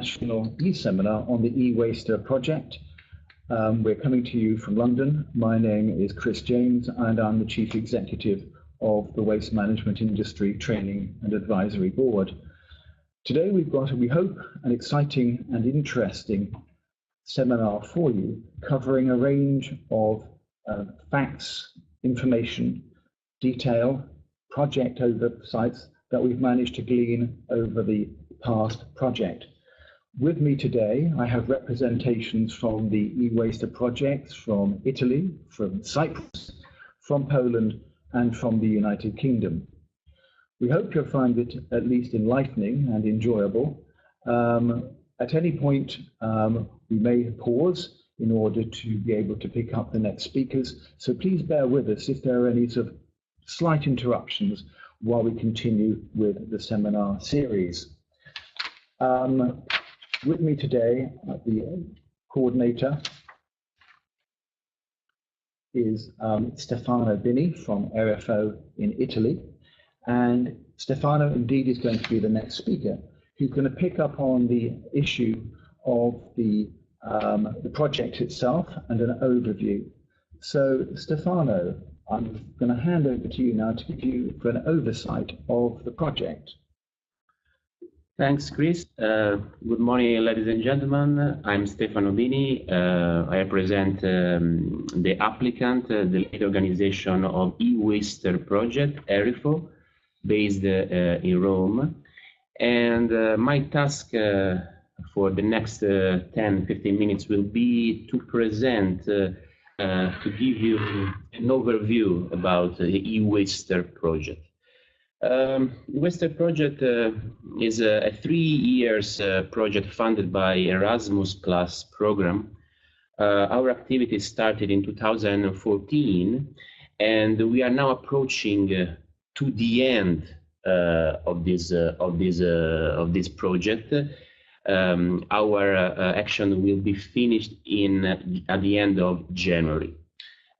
National e-Seminar on the EwasteR project. We're coming to you from London. My name is Chris James, and I'm the Chief Executive of the Waste Management Industry Training and Advisory Board. Today we've got, we hope, an exciting and interesting seminar for you, covering a range of facts, information, detail, project oversights that we've managed to glean over the past project. With me today, I have representations from the EwasteR projects from Italy, from Cyprus, from Poland, and from the United Kingdom. We hope you'll find it at least enlightening and enjoyable. At any point, we may pause in order to be able to pick up the next speakers. So please bear with us if there are any sort of slight interruptions while we continue with the seminar series. With me today, the coordinator is Stefano Bini from RFO in Italy. And Stefano indeed is going to be the next speaker, who's going to pick up on the issue of the project itself and an overview. So Stefano, I'm going to hand over to you now to give you for an oversight of the project. Thanks, Chris. Good morning, ladies and gentlemen. I'm Stefano Bini. I represent the applicant, the lead organization of EwasteR project, ERIFO, based in Rome. And my task for the next 10-15 minutes will be to present, to give you an overview about the EwasteR project. EwasteR project is a 3 years project funded by Erasmus Plus program. Our activity started in 2014, and we are now approaching to the end of this project. Our action will be finished at the end of January.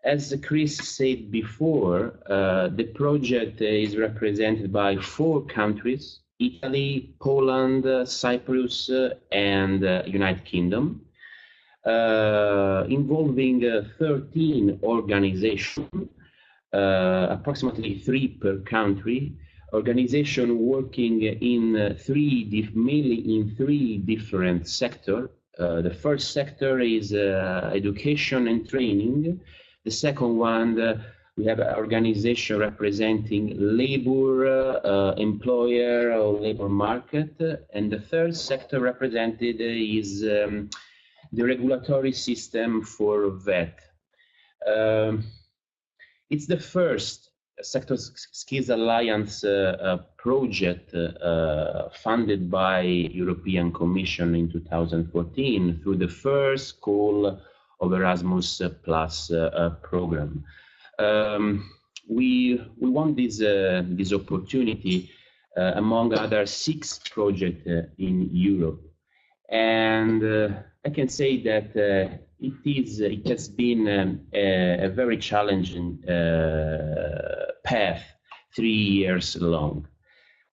As Chris said before, the project is represented by 4 countries: Italy, Poland, Cyprus, and United Kingdom, involving 13 organizations, approximately 3 per country. Organization working in mainly in 3 different sectors. The first sector is education and training. The second one, we have an organization representing labor, employer or labor market. And the third sector represented is the regulatory system for VET. It's the first Sector Skills Alliance project funded by European Commission in 2014 through the first call of Erasmus Plus program. We want this opportunity among other 6 projects in Europe, and I can say that it has been a very challenging path, 3 years long.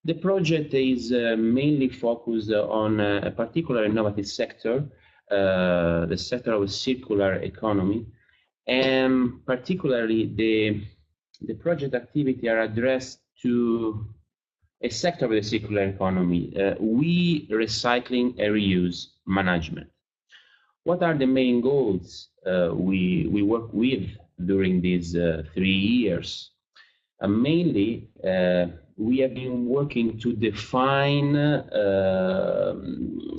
The project is mainly focused on a particular innovative sector, the sector of circular economy, and particularly the project activity are addressed to a sector of the circular economy, recycling and reuse management. What are the main goals we work with during these 3 years? Mainly, we have been working to define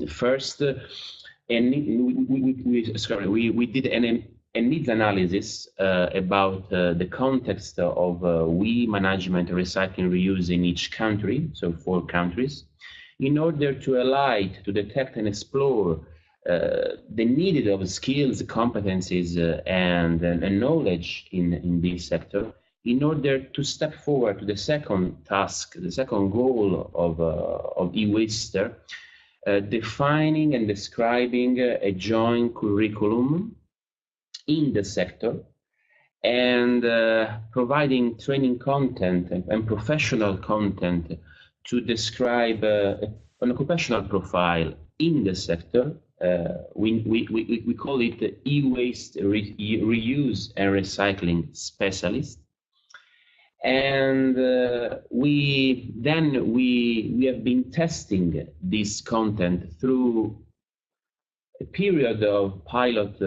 first, and we did a needs analysis about the context of management, recycling, reuse in each country, so 4 countries, in order to highlight, to detect and explore the needed of skills, competencies, and knowledge in this sector, in order to step forward to the second task, the second goal of EwasteR, defining and describing a joint curriculum in the sector, and providing training content and professional content to describe an occupational profile in the sector. We call it the e-waste reuse and recycling specialist. And we have been testing this content through a period of pilot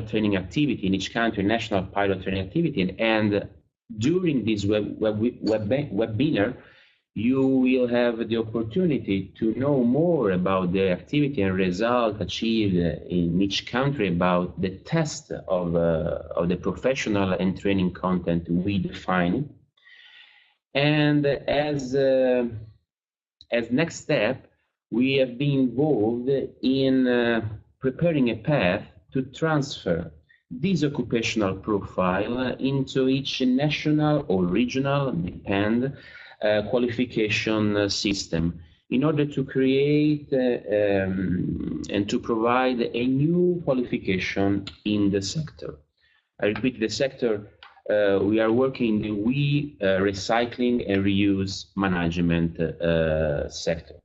training activity in each country, national pilot training activity, and during this webinar, you will have the opportunity to know more about the activity and result achieved in each country about the test of the professional and training content we define. And as next step, we have been involved in preparing a path to transfer this occupational profile into each national or regional, qualification system in order to create and to provide a new qualification in the sector. I repeat, the sector we are working in the recycling and reuse management sector.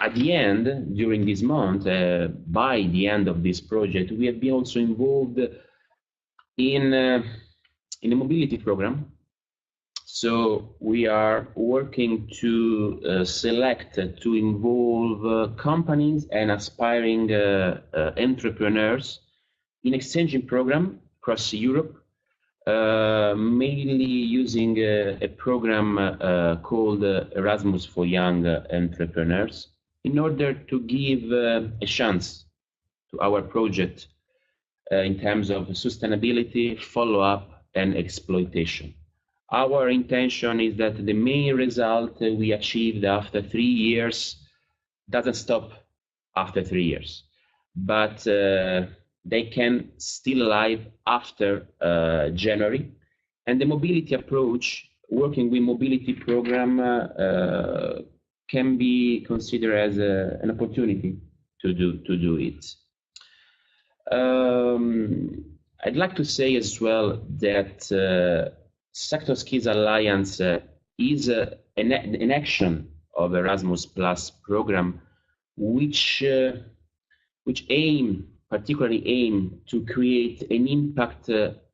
At the end, during this month, by the end of this project, we have been also involved in a mobility program. So we are working to select, to involve companies and aspiring entrepreneurs in exchanging program across Europe, mainly using a program called Erasmus for Young Entrepreneurs, in order to give a chance to our project in terms of sustainability, follow-up, and exploitation. Our intention is that the main result we achieved after 3 years doesn't stop after 3 years, but they can still alive after January. And the mobility approach, working with mobility program, can be considered as an opportunity to do it. I'd like to say as well that Sector Skills Alliance is an action of Erasmus Plus program, which particularly aim to create an impact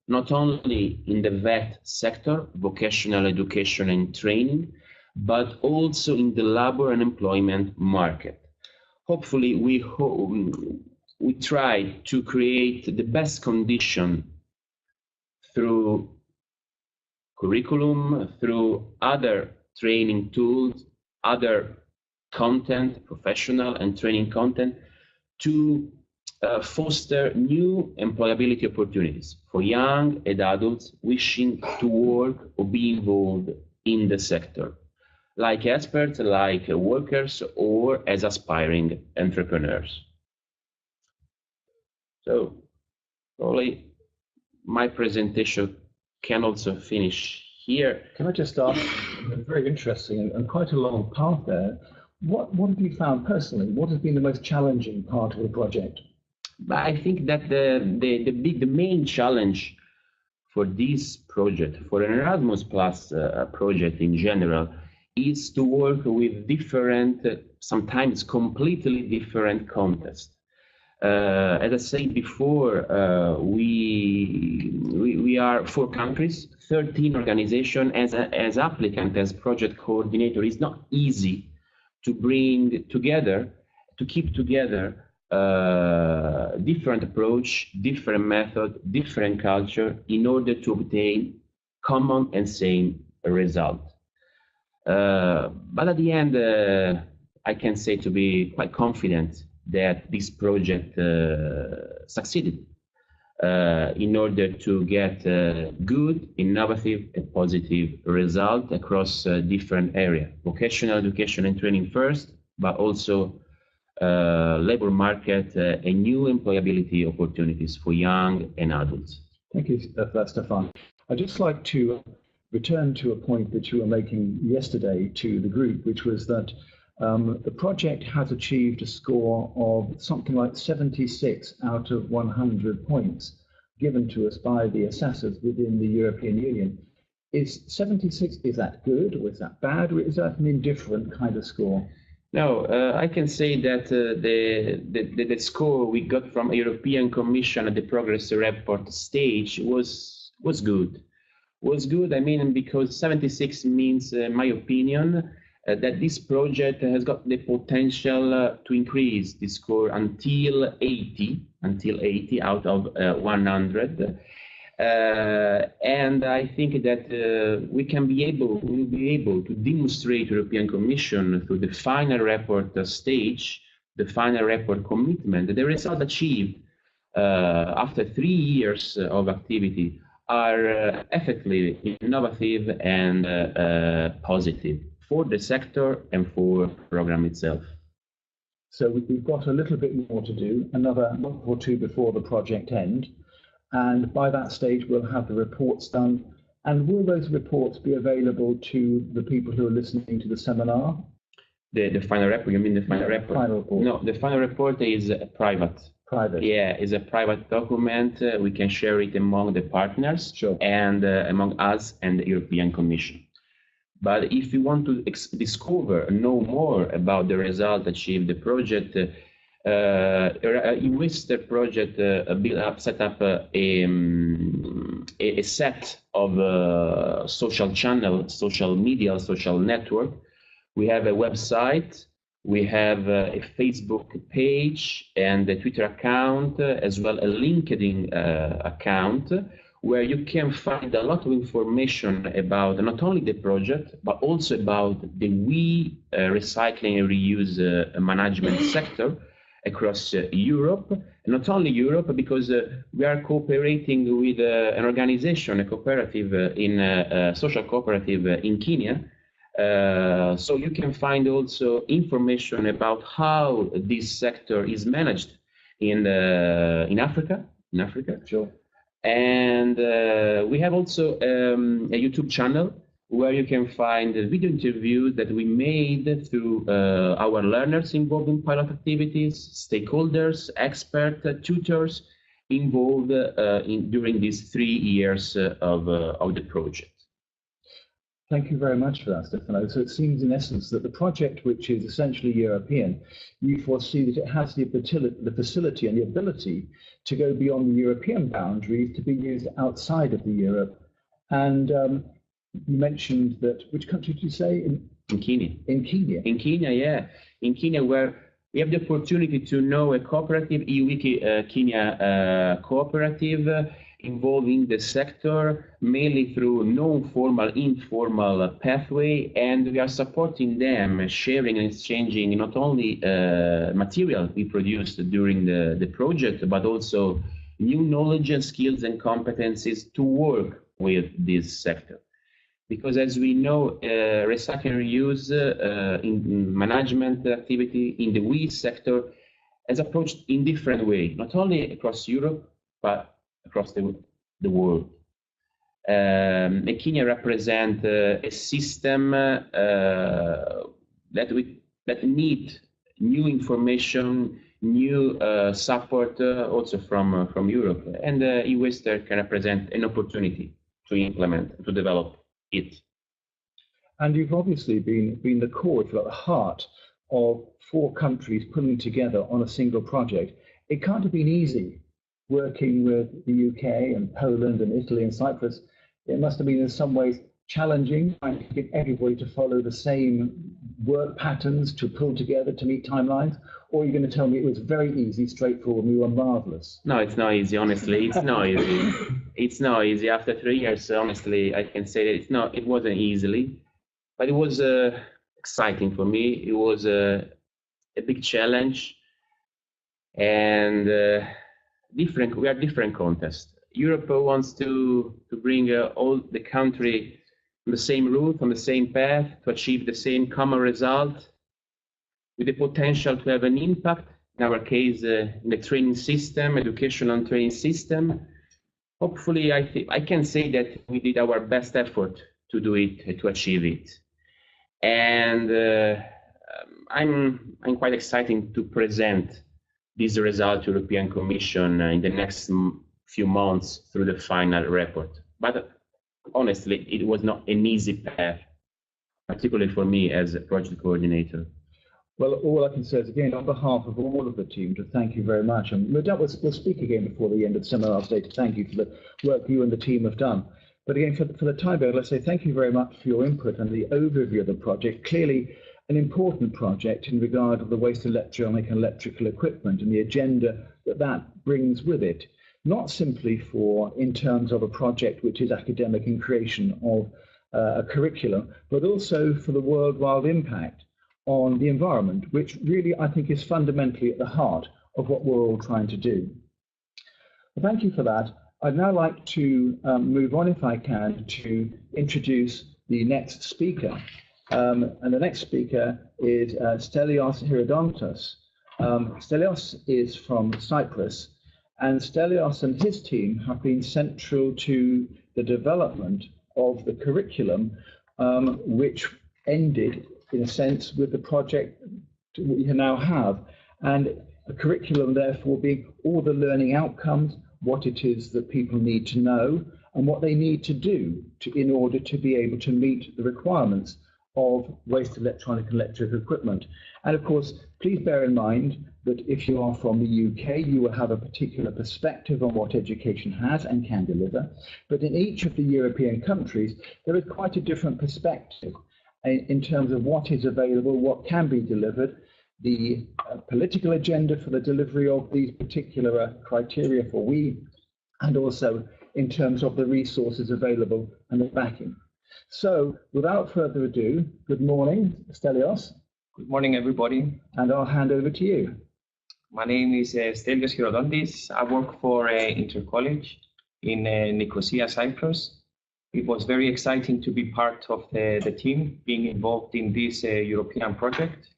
not only in the VET sector, vocational education and training, but also in the labor and employment market. Hopefully, we try to create the best condition through curriculum, through other training tools, other content, professional and training content, to foster new employability opportunities for young and adults wishing to work or be involved in the sector, like experts, like workers, or as aspiring entrepreneurs. So probably my presentation can also finish here. Can I just ask, very interesting and quite a long path there, what have you found personally? What has been the most challenging part of the project? But I think that the main challenge for this project, for an Erasmus Plus project in general, is to work with different, sometimes completely different contexts. As I said before, we are 4 countries, 13 organizations. As applicant, as project coordinator, it's not easy to bring together, to keep together different approach, different method, different culture in order to obtain common and same result. But at the end, I can say to be quite confident that this project succeeded in order to get good, innovative, and positive result across different areas. Vocational education and training first, but also labor market and new employability opportunities for young and adults. Thank you, Stefan. I'd just like to return to a point that you were making yesterday to the group, which was that the project has achieved a score of something like 76 out of 100 points given to us by the assessors within the European Union. Is 76, is that good or is that bad, or is that an indifferent kind of score? No, I can say that the score we got from European Commission at the progress report stage was good. Was good, I mean, because 76 means, my opinion, that this project has got the potential to increase the score until 80 out of 100. And I think that we will be able to demonstrate European Commission through the final report stage, the final report commitment, that the result achieved after 3 years of activity are effectively innovative and positive for the sector and for the program itself. So we've got a little bit more to do, another month or two before the project end. And by that stage, we'll have the reports done. And will those reports be available to the people who are listening to the seminar? The final report, you mean the final report? Final report. No, the final report is private. Private. Yeah, it's a private document. We can share it among the partners. Sure. And among us and the European Commission. But if you want to discover, know more about the result achieved, the project, EwasteR project set up a set of social channel, social media, social network. We have a website, we have a Facebook page and a Twitter account, as well a LinkedIn account, where you can find a lot of information about not only the project, but also about the recycling and reuse management sector across Europe. And not only Europe, because we are cooperating with an organization, a cooperative, social cooperative in Kenya. So you can find also information about how this sector is managed in Africa. Sure. And we have also a YouTube channel where you can find video interviews that we made through our learners involved in pilot activities, stakeholders, experts, tutors involved during these 3 years of the project. Thank you very much for that, Stefano. So it seems in essence that the project, which is essentially European, you foresee that it has the facility and the ability to go beyond the European boundaries to be used outside of the Europe. And you mentioned that, which country did you say? In Kenya. In Kenya. In Kenya, yeah. In Kenya, where we have the opportunity to know a cooperative, Kenya cooperative, involving the sector mainly through non-formal, informal pathway, and we are supporting them, sharing and exchanging not only material we produced during the project, but also new knowledge and skills and competencies to work with this sector. Because as we know, recycle and reuse in management activity in the waste sector is approached in different way, not only across Europe, but across the world. Kenya represents a system that need new information, new support also from Europe, and EwasteR can represent an opportunity to implement, to develop it. And you've obviously been the core, if you like, the heart of 4 countries pulling together on a single project. It can't have been easy working with the UK and Poland and Italy and Cyprus. It must have been in some ways challenging, trying to get everybody to follow the same work patterns, to pull together, to meet timelines. Or are you going to tell me it was very easy, straightforward, and we were marvelous? No, it's not easy, honestly. It's not easy. It's not easy. After 3 years, honestly, I can say that it wasn't easily, but it was exciting for me. It was a big challenge, and we are different contests. Europe wants to bring all the country on the same route, on the same path, to achieve the same common result, with the potential to have an impact, in our case, in the training system, educational and training system. Hopefully, I can say that we did our best effort to do it, to achieve it. And I'm quite excited to present this result to European Commission in the next few months through the final report. But honestly, it was not an easy path, particularly for me as a project coordinator. Well, all I can say is, again, on behalf of all of the team, to thank you very much. And we'll speak again before the end of the seminar today to thank you for the work you and the team have done. But again, for the time being, let's say thank you very much for your input and the overview of the project. Clearly, an important project in regard to the waste electronic and electrical equipment and the agenda that brings with it. Not simply in terms of a project which is academic in creation of a curriculum, but also for the worldwide impact on the environment, which really I think is fundamentally at the heart of what we're all trying to do. Well, thank you for that. I'd now like to move on, if I can, to introduce the next speaker. And the next speaker is Stelios Hirodontos. Stelios is from Cyprus, and Stelios and his team have been central to the development of the curriculum, which ended in a sense with the project we now have, and a curriculum therefore being all the learning outcomes, what it is that people need to know and what they need to do in order to be able to meet the requirements of waste electronic and electric equipment. And of course, please bear in mind that if you are from the UK, you will have a particular perspective on what education has and can deliver. But in each of the European countries, there is quite a different perspective in terms of what is available, what can be delivered, the political agenda for the delivery of these particular criteria for WE, and also in terms of the resources available and the backing. So without further ado, good morning, Stelios. Good morning, everybody. And I'll hand over to you. My name is Stelios Hirodontis. I work for Intercollege in Nicosia, Cyprus. It was very exciting to be part of the team being involved in this European project.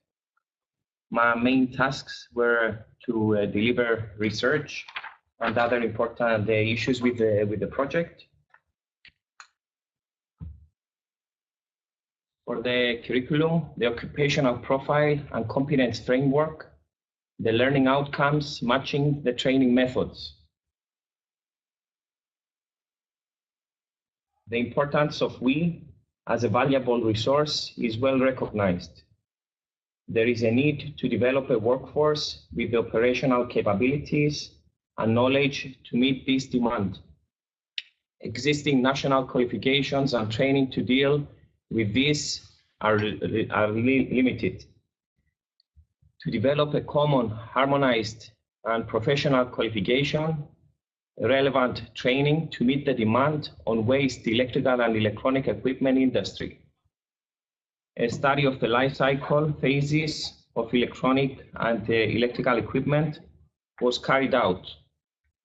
My main tasks were to deliver research and other important issues with the project. For the curriculum, the occupational profile and competence framework, the learning outcomes matching the training methods. The importance of WE as a valuable resource is well recognized. There is a need to develop a workforce with the operational capabilities and knowledge to meet this demand. Existing national qualifications and training to deal with this are limited. To develop a common, harmonized, and professional qualification, relevant training to meet the demand on waste electrical and electronic equipment industry. A study of the life cycle phases of electronic and electrical equipment was carried out.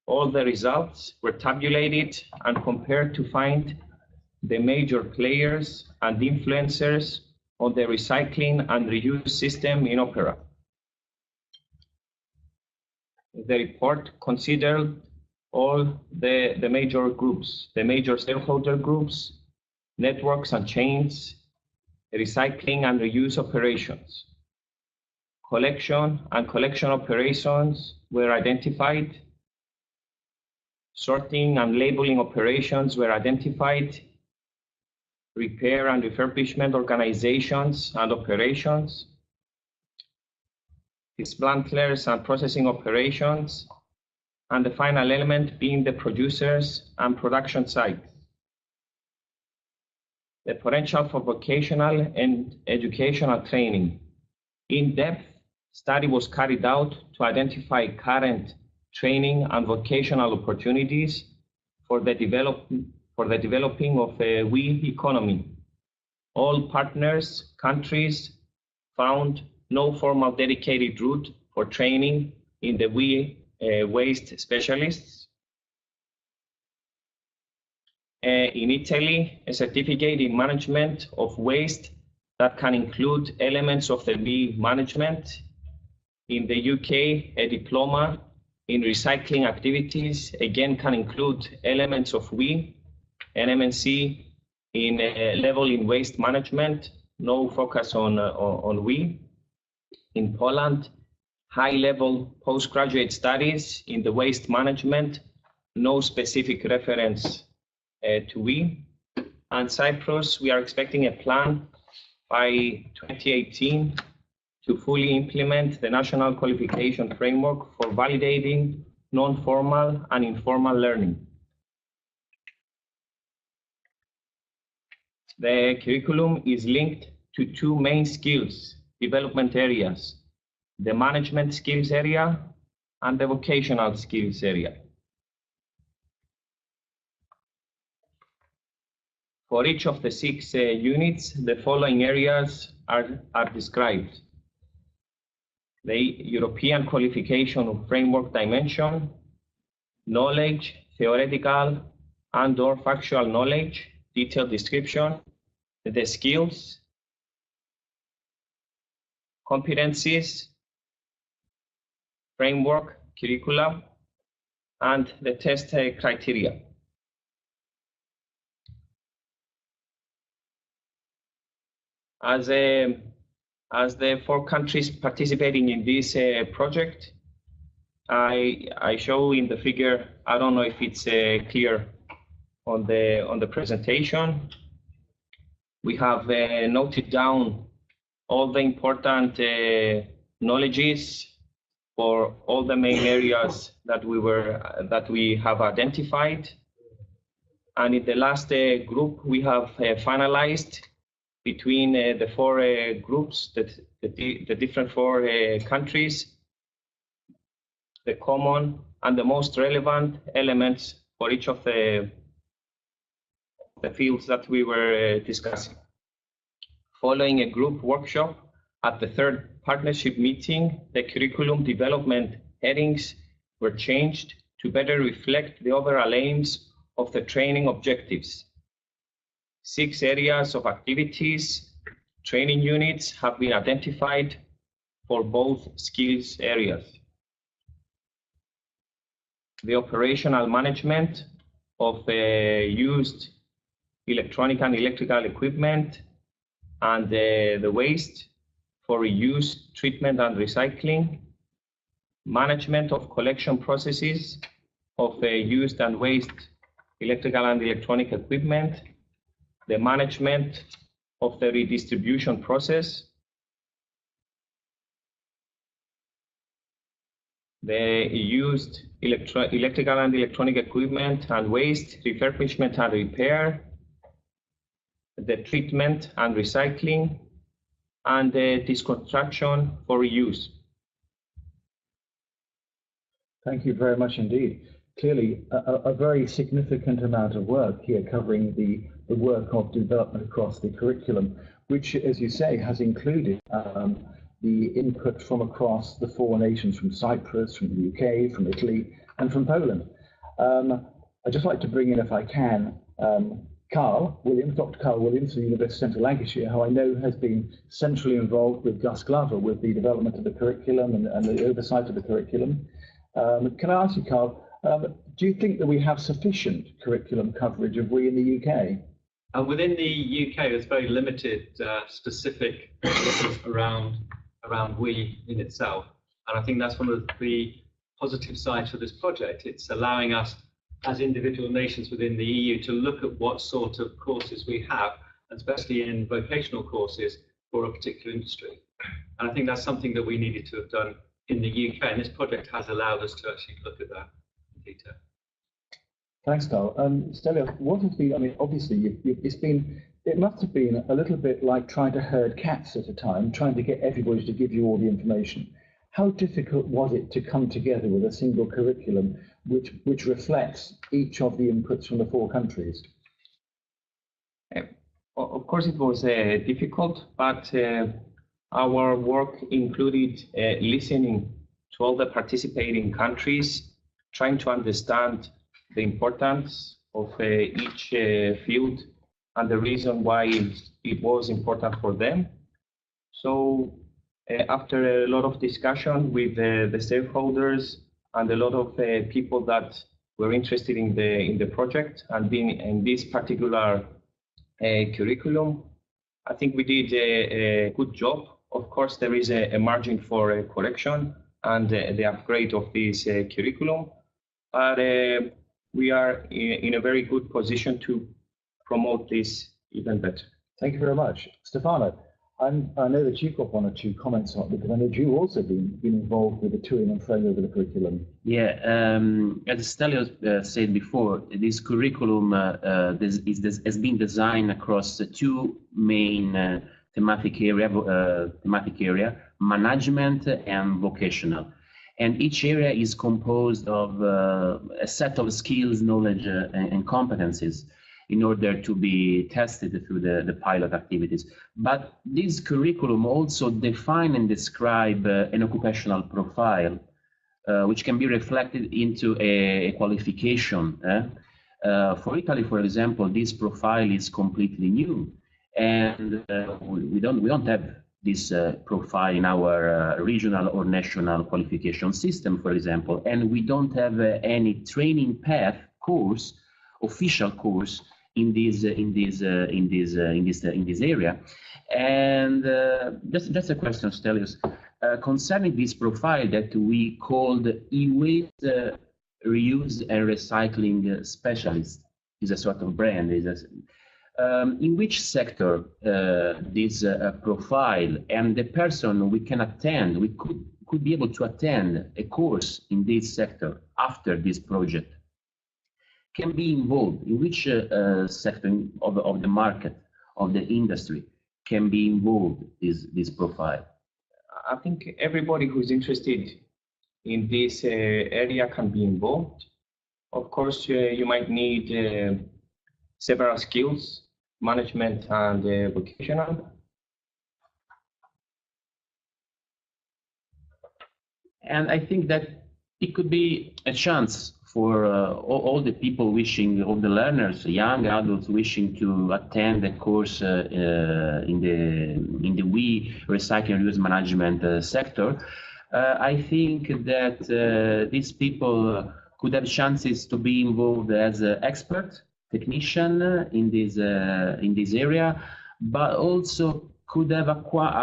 All the results were tabulated and compared to find the major players and influencers on the recycling and reuse system in opera. The report considered all the major groups, the major stakeholder groups, networks and chains, recycling and reuse operations. Collection and collection operations were identified. Sorting and labeling operations were identified. Repair and refurbishment organizations and operations. Dismantlers and processing operations. And the final element being the producers and production sites. The potential for vocational and educational training. In-depth study was carried out to identify current training and vocational opportunities for the developing of a WE economy. All partners, countries found no formal dedicated route for training in the WE waste specialists. In Italy, a certificate in management of waste that can include elements of the WE management. In the UK, a diploma in recycling activities, again, can include elements of WE. An MNC in level in waste management, no focus on WE. In Poland, high-level postgraduate studies in the waste management, no specific reference to WE. And Cyprus, we are expecting a plan by 2018 to fully implement the national qualification framework for validating non-formal and informal learning. The curriculum is linked to two main skills development areas, the management skills area and the vocational skills area. For each of the 6 units, the following areas are described. The European qualification framework dimension, knowledge, theoretical and/or factual knowledge, detailed description, the skills, competencies, framework, curriculum, and the test criteria. As the 4 countries participating in this project, I show in the figure, I don't know if it's clear on the presentation. We have noted down all the important knowledges for all the main areas that we have identified. And in the last group, we have finalized between the 4 groups, the different 4 countries, the common and the most relevant elements for each of the fields that we were discussing. Following a group workshop at the 3rd partnership meeting, the curriculum development headings were changed to better reflect the overall aims of the training objectives. 6 areas of activities, training units have been identified for both skills areas. The operational management of used electronic and electrical equipment and the waste for reuse, treatment and recycling, management of collection processes of used and waste electrical and electronic equipment, the management of the redistribution process, the used electrical and electronic equipment and waste refurbishment and repair, the treatment and recycling, and the disconstruction for reuse. Thank you very much indeed. Clearly, a very significant amount of work here covering the work of development across the curriculum, which, as you say, has included the input from across the 4 nations, from Cyprus, from the UK, from Italy, and from Poland. I'd just like to bring in, if I can, Carl Williams, Dr. Carl Williams from the University of Central Lancashire, who I know has been centrally involved with Gus Glover with the development of the curriculum and the oversight of the curriculum. Can I ask you, Carl, do you think that we have sufficient curriculum coverage of WE in the UK? Within the UK, there's very limited specific around WE in itself. And I think that's one of the positive sides of this project. It's allowing us as individual nations within the EU to look at what sort of courses we have, especially in vocational courses for a particular industry. And I think that's something that we needed to have done in the UK, and this project has allowed us to actually look at that in detail. Thanks, Carl. Stella, what has been, I mean, obviously, it must have been a little bit like trying to herd cats at a time, trying to get everybody to give you all the information. How difficult was it to come together with a single curriculum which reflects each of the inputs from the 4 countries? Of course, it was difficult, but our work included listening to all the participating countries, trying to understand the importance of each field and the reason why it was important for them. So after a lot of discussion with the stakeholders and a lot of people that were interested in the project and being in this particular curriculum, I think we did a good job. Of course, there is a margin for correction and the upgrade of this curriculum, but we are in a very good position to promote this even better. Thank you very much. Stefano, I know that you've got one or two comments on it, because I know you've also been involved with the tooling and framework of the curriculum. Yeah, as Stelio said before, this curriculum has been designed across the two main thematic area, management and vocational. And each area is composed of a set of skills, knowledge, and competencies in order to be tested through the pilot activities. But this curriculum also define and describe an occupational profile, which can be reflected into a qualification. For Italy, for example, this profile is completely new, and we don't have this profile in our regional or national qualification system, for example, and we don't have any training path course, official course in this area. And just a question, Stelios, concerning this profile that we called e-waste reuse and recycling specialist, is a sort of brand. In which sector this profile and the person we can attend, we could be able to attend a course in this sector after this project, can be involved? In which sector of the market, of the industry, can be involved this profile? I think everybody who's interested in this area can be involved. Of course, you might need several skills, management and vocational. And I think that it could be a chance for all the people wishing, all the learners, young adults wishing to attend a course in the recycling and reuse management sector. I think that these people could have chances to be involved as experts, technician in this area, but also could have acquired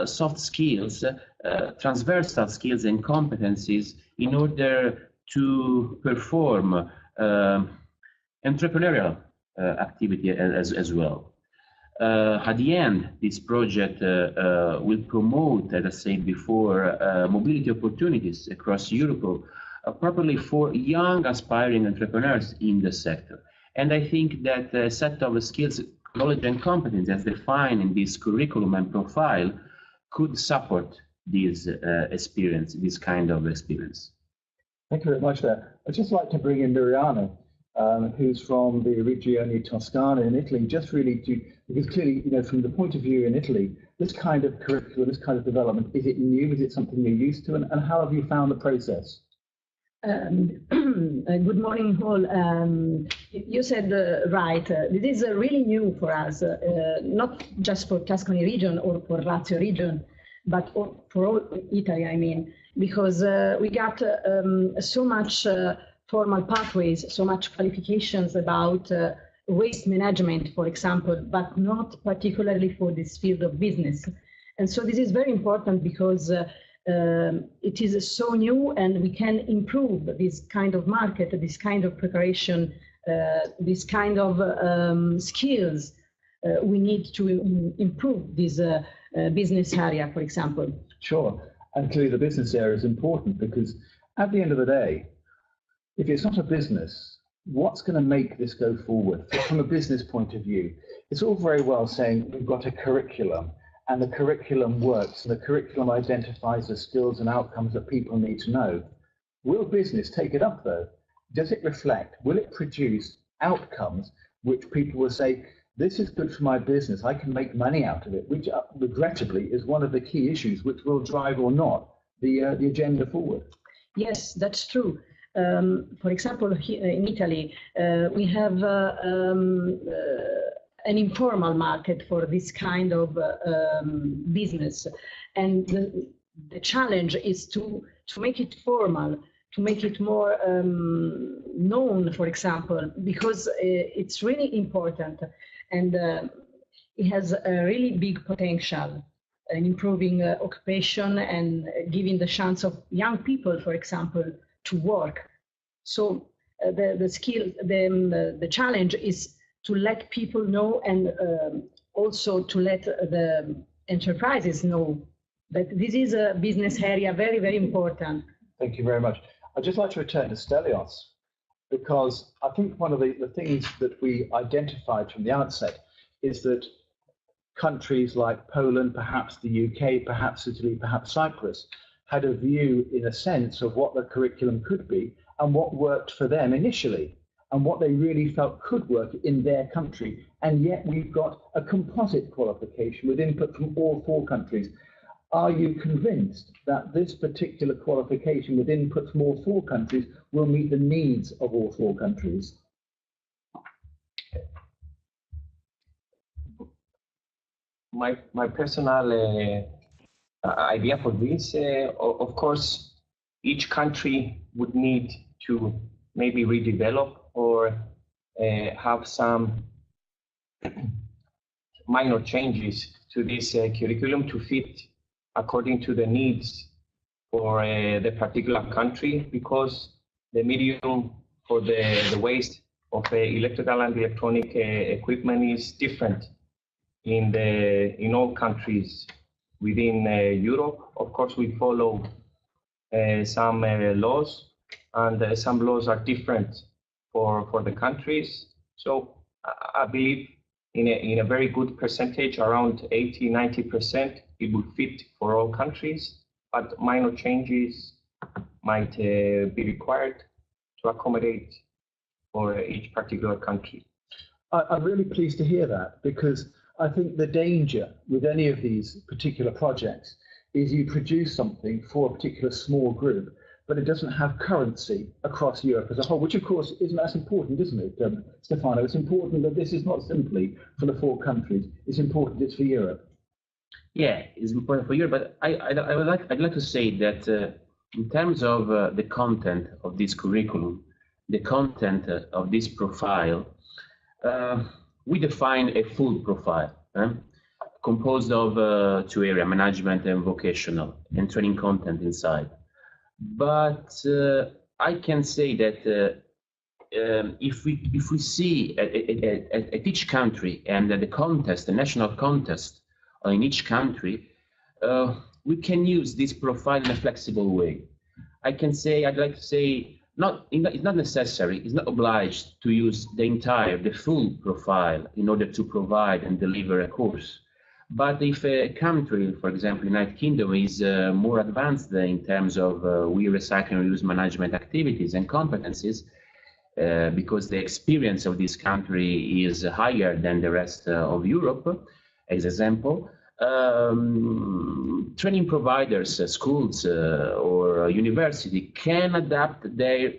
soft skills, transversal skills and competencies in order to perform entrepreneurial activity as well. At the end, this project will promote, as I said before, mobility opportunities across Europe, properly for young aspiring entrepreneurs in the sector. And I think that a set of skills, knowledge and competence as defined in this curriculum and profile could support this experience, this kind of experience. Thank you very much there. I'd just like to bring in Miriana, who's from the Regione Toscana in Italy, just really because clearly, from the point of view in Italy, this kind of curriculum, this kind of development, is it new? Is it something you're used to? And how have you found the process? Good morning, all. You said right. This is really new for us, not just for Tuscany region or for Lazio region, but for all Italy, I mean, because we got so much formal pathways, so much qualifications about waste management, for example, but not particularly for this field of business. And so this is very important because it is so new, and we can improve this kind of market, this kind of preparation, this kind of skills we need to improve this business area, for example. Sure, and clearly the business area is important because at the end of the day, if it's not a business, what's going to make this go forward? From a business point of view, it's all very well saying we've got a curriculum, and the curriculum works, and the curriculum identifies the skills and outcomes that people need to know. Will business take it up, though? Does it reflect, will it produce outcomes which people will say, this is good for my business, I can make money out of it, which regrettably is one of the key issues which will drive or not the agenda forward? Yes, that's true. For example, here in Italy, we have an informal market for this kind of business, and the challenge is to make it formal, to make it more known, for example, because it's really important, and it has a really big potential in improving occupation and giving the chance of young people, for example, to work. So the challenge is to let people know and also to let the enterprises know that this is a business area very, very important. Thank you very much. I'd just like to return to Stelios, because I think one of the things that we identified from the outset is that countries like Poland, perhaps the UK, perhaps Italy, perhaps Cyprus, had a view, in a sense, of what the curriculum could be and what worked for them initially and what they really felt could work in their country. And yet we've got a composite qualification with input from all 4 countries. Are you convinced that this particular qualification with input from all 4 countries will meet the needs of all 4 countries? My personal idea for this, of course, each country would need to maybe redevelop or have some minor changes to this curriculum to fit according to the needs for the particular country, because the medium for the waste of electrical and electronic equipment is different in all countries within Europe. Of course, we follow some laws, and some laws are different for the countries. So I believe in a very good percentage, around 80–90%, it will fit for all countries, but minor changes might be required to accommodate for each particular country. I'm really pleased to hear that, because I think the danger with any of these particular projects is you produce something for a particular small group, but it doesn't have currency across Europe as a whole, which of course isn't as important, isn't it, Stefano? It's important that this is not simply for the 4 countries, it's important it's for Europe. Yeah, it's important for Europe, but I'd like to say that in terms of the content of this curriculum, the content of this profile, we define a full profile composed of 2 areas, management and vocational, and training content inside. But I can say that if we see at each country and the contest, the national contest in each country, we can use this profile in a flexible way. I'd like to say, it's not necessary, it's not obliged to use the full profile in order to provide and deliver a course. But if a country, for example, United Kingdom, is more advanced in terms of recycling and reuse management activities and competencies, because the experience of this country is higher than the rest of Europe, as example, training providers, schools or university can adapt their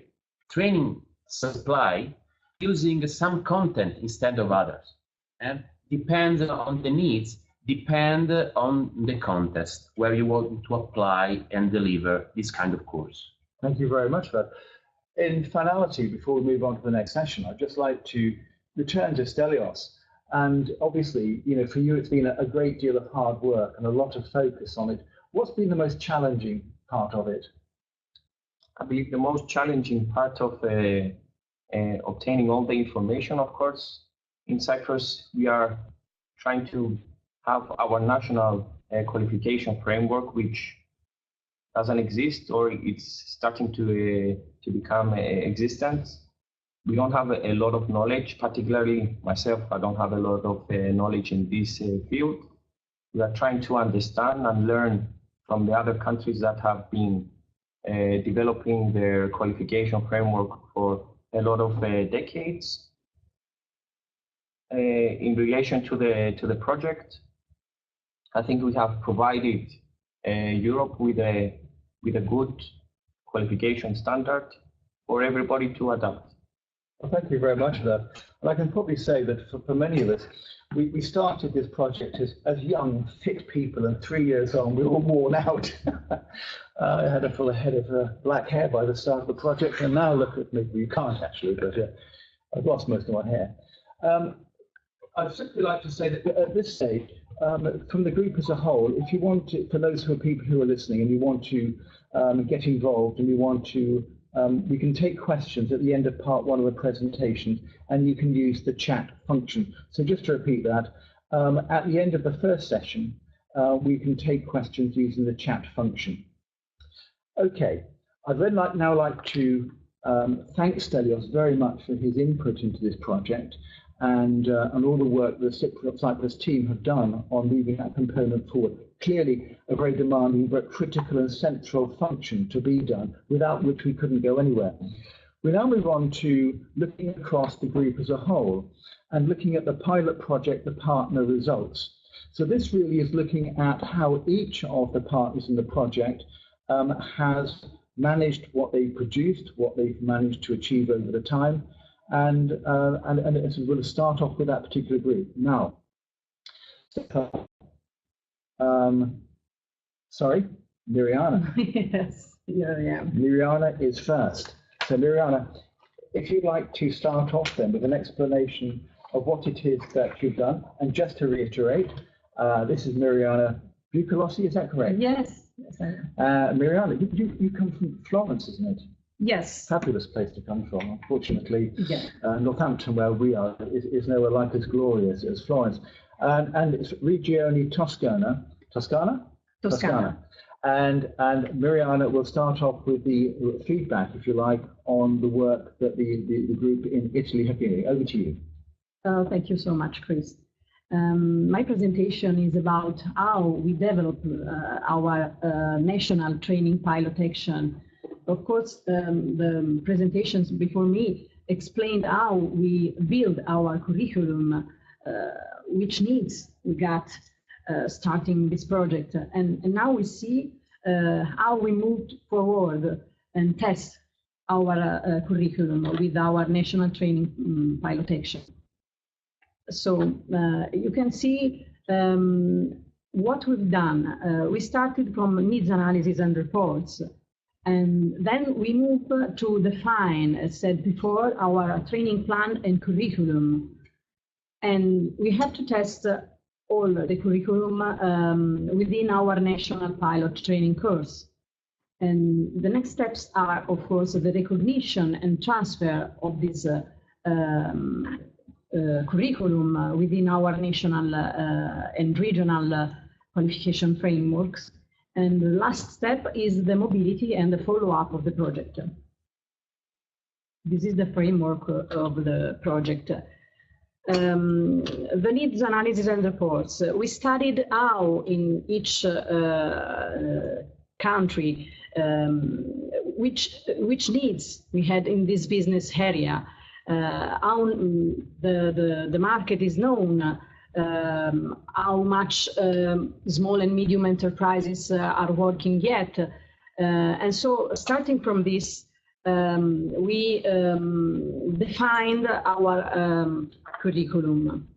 training supply using some content instead of others, and depends on the needs, depend on the context where you want to apply and deliver this kind of course. Thank you very much for that. In finality, before we move on to the next session, I'd just like to return to Stelios. And obviously, for you, it's been a great deal of hard work and a lot of focus on it. What's been the most challenging part of it? I believe the most challenging part of obtaining all the information, of course. In Cyprus, we are trying to have our national qualification framework, which doesn't exist, or it's starting to become existent. We don't have a lot of knowledge, particularly myself, I don't have a lot of knowledge in this field. We are trying to understand and learn from the other countries that have been developing their qualification framework for a lot of decades. In relation to the project, I think we have provided Europe with a good qualification standard for everybody to adapt. Well, thank you very much for that. And I can probably say that for many of us, we started this project as young, fit people, and 3 years on, we were worn out. I had a full head of black hair by the start of the project, and now look at me. You can't actually, but I've lost most of my hair. I'd simply like to say that at this stage, from the group as a whole, if you want to, for those people who are listening and you want to get involved and you want to, we can take questions at the end of part 1 of the presentation, and you can use the chat function. So just to repeat that, at the end of the first session, we can take questions using the chat function. Okay, I'd really now like to thank Stelios very much for his input into this project and all the work the Cyprus team have done on moving that component forward. Clearly a very demanding but critical and central function to be done, without which we couldn't go anywhere. We now move on to looking across the group as a whole and looking at the pilot project, the partner results. So this really is looking at how each of the partners in the project has managed what they produced, what they've managed to achieve over the time, and so we'll start off with that particular group. Now, sorry, Miriana. Yes, yeah. Miriana is first. So Miriana, if you'd like to start off then with an explanation of what it is that you've done, and just to reiterate, this is Miriana Bucalossi, is that correct? Yes. Miriana, you come from Florence, isn't it? Yes. Fabulous place to come from. Unfortunately, yeah. Northampton, where we are, is nowhere like as glorious as Florence. And it's Regione Toscana. Toscana. And Miriana will start off with the feedback, if you like, on the work that the group in Italy have been doing. Over to you. Thank you so much, Chris. My presentation is about how we develop our national training pilot action. Of course, the presentations before me explained how we build our curriculum, which needs we got starting this project. And now we see how we moved forward and test our curriculum with our national training pilot action. So you can see what we've done. We started from needs analysis and reports, and then we moved to define, as said before, our training plan and curriculum. And we have to test all the curriculum within our national pilot training course. And the next steps are, of course, the recognition and transfer of this curriculum within our national and regional qualification frameworks. And the last step is the mobility and the follow-up of the project. This is the framework of the project. The needs analysis and reports. We studied how in each country, which needs we had in this business area, how the market is known, how much small and medium enterprises are working yet. And so starting from this, we defined our curriculum.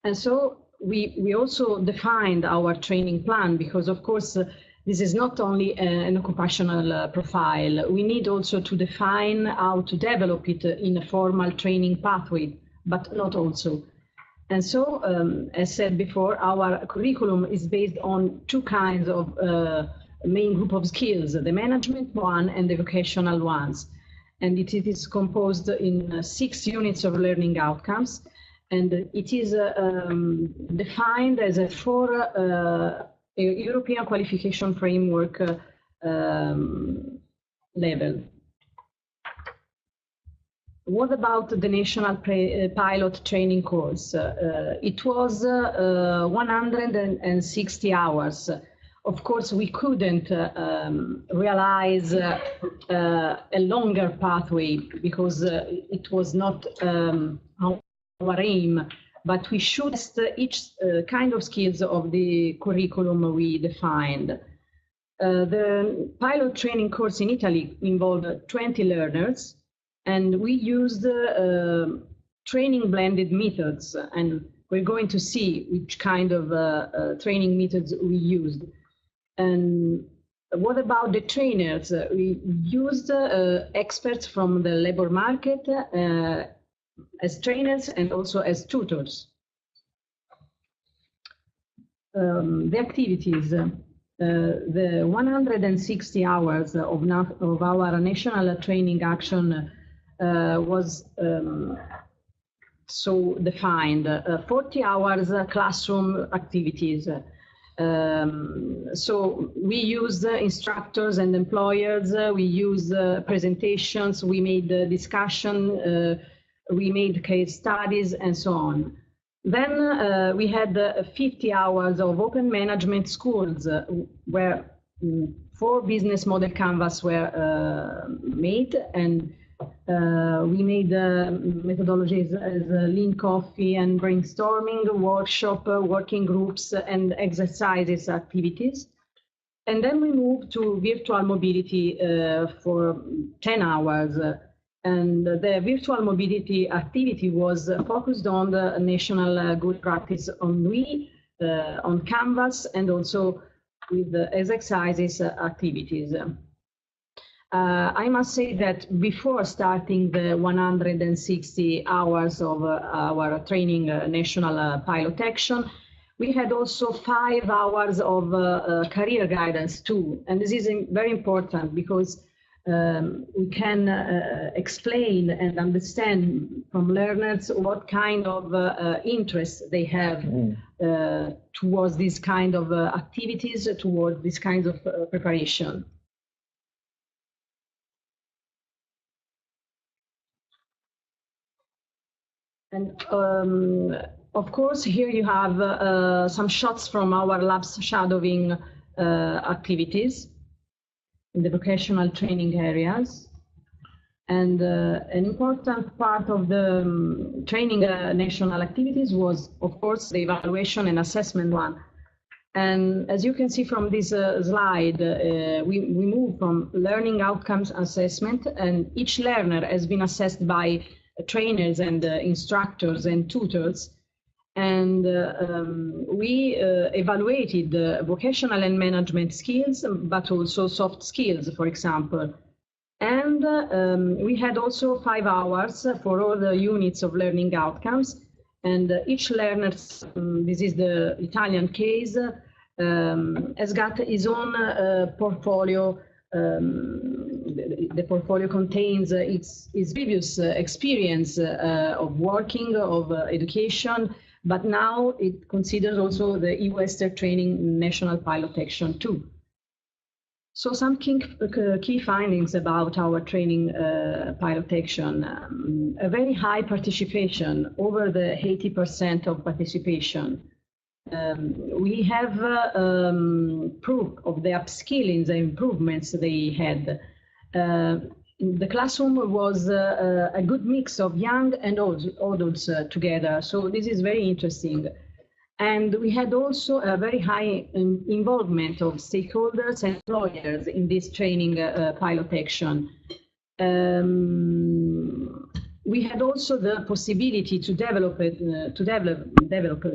And so we also defined our training plan, because of course this is not only an occupational profile. We need also to define how to develop it in a formal training pathway, but not also. And so, as said before, our curriculum is based on two kinds of main group of skills, the management one and the vocational ones. And it is composed in 6 units of learning outcomes. And it is defined as a 4 European qualification framework level. What about the national pilot training course? It was 160 hours. Of course, we couldn't realize a longer pathway because it was not our aim, but we should test each kind of skills of the curriculum we defined. The pilot training course in Italy involved 20 learners, and we used training blended methods, and we're going to see which kind of training methods we used. And what about the trainers? We used experts from the labor market as trainers and also as tutors. The activities, the 160 hours of our national training action was so defined, 40 hours classroom activities. So we use instructors and employers, we use presentations, we made discussion, we made case studies and so on. Then we had 50 hours of open management schools where 4 business model canvas were made, and we made methodologies as lean coffee and brainstorming, workshop, working groups, and exercises activities. And then we moved to virtual mobility for 10 hours. And the virtual mobility activity was focused on the national good practice on WE, on Canvas, and also with the exercises activities. I must say that before starting the 160 hours of our training national pilot action, we had also 5 hours of career guidance too. And this is very important because we can explain and understand from learners what kind of interest they have towards these kind of activities, towards these kinds of preparation. And of course, here you have some shots from our labs shadowing activities in the vocational training areas. And an important part of the training national activities was, of course, the evaluation and assessment one. And as you can see from this slide, we move from learning outcomes assessment, and each learner has been assessed by trainers and instructors and tutors. And we evaluated vocational and management skills, but also soft skills, for example. And we had also 5 hours for all the units of learning outcomes. And each learner, this is the Italian case, has got his own portfolio. The portfolio contains its previous experience of working, of education, but now it considers also the EwasteR training national pilot action too. So some key findings about our training pilot action: a very high participation, over the 80% of participation. We have proof of the upskilling, the improvements they had. The classroom was a good mix of young and old adults together, so this is very interesting. And we had also a very high involvement of stakeholders and employers in this training pilot action. We had also the possibility to develop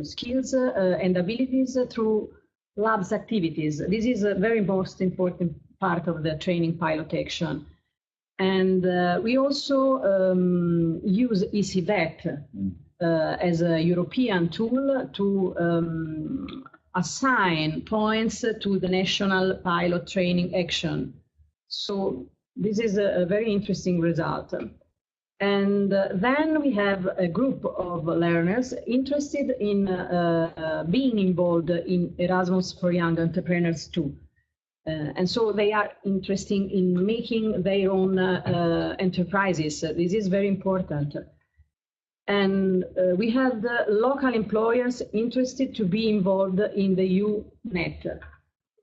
skills and abilities through labs activities. This is a very most important part of the training pilot action. And we also use ECVET as a European tool to assign points to the national pilot training action. So this is a very interesting result. And then we have a group of learners interested in being involved in Erasmus for Young Entrepreneurs too. And so they are interested in making their own enterprises. This is very important. And we had local employers interested to be involved in the UNET.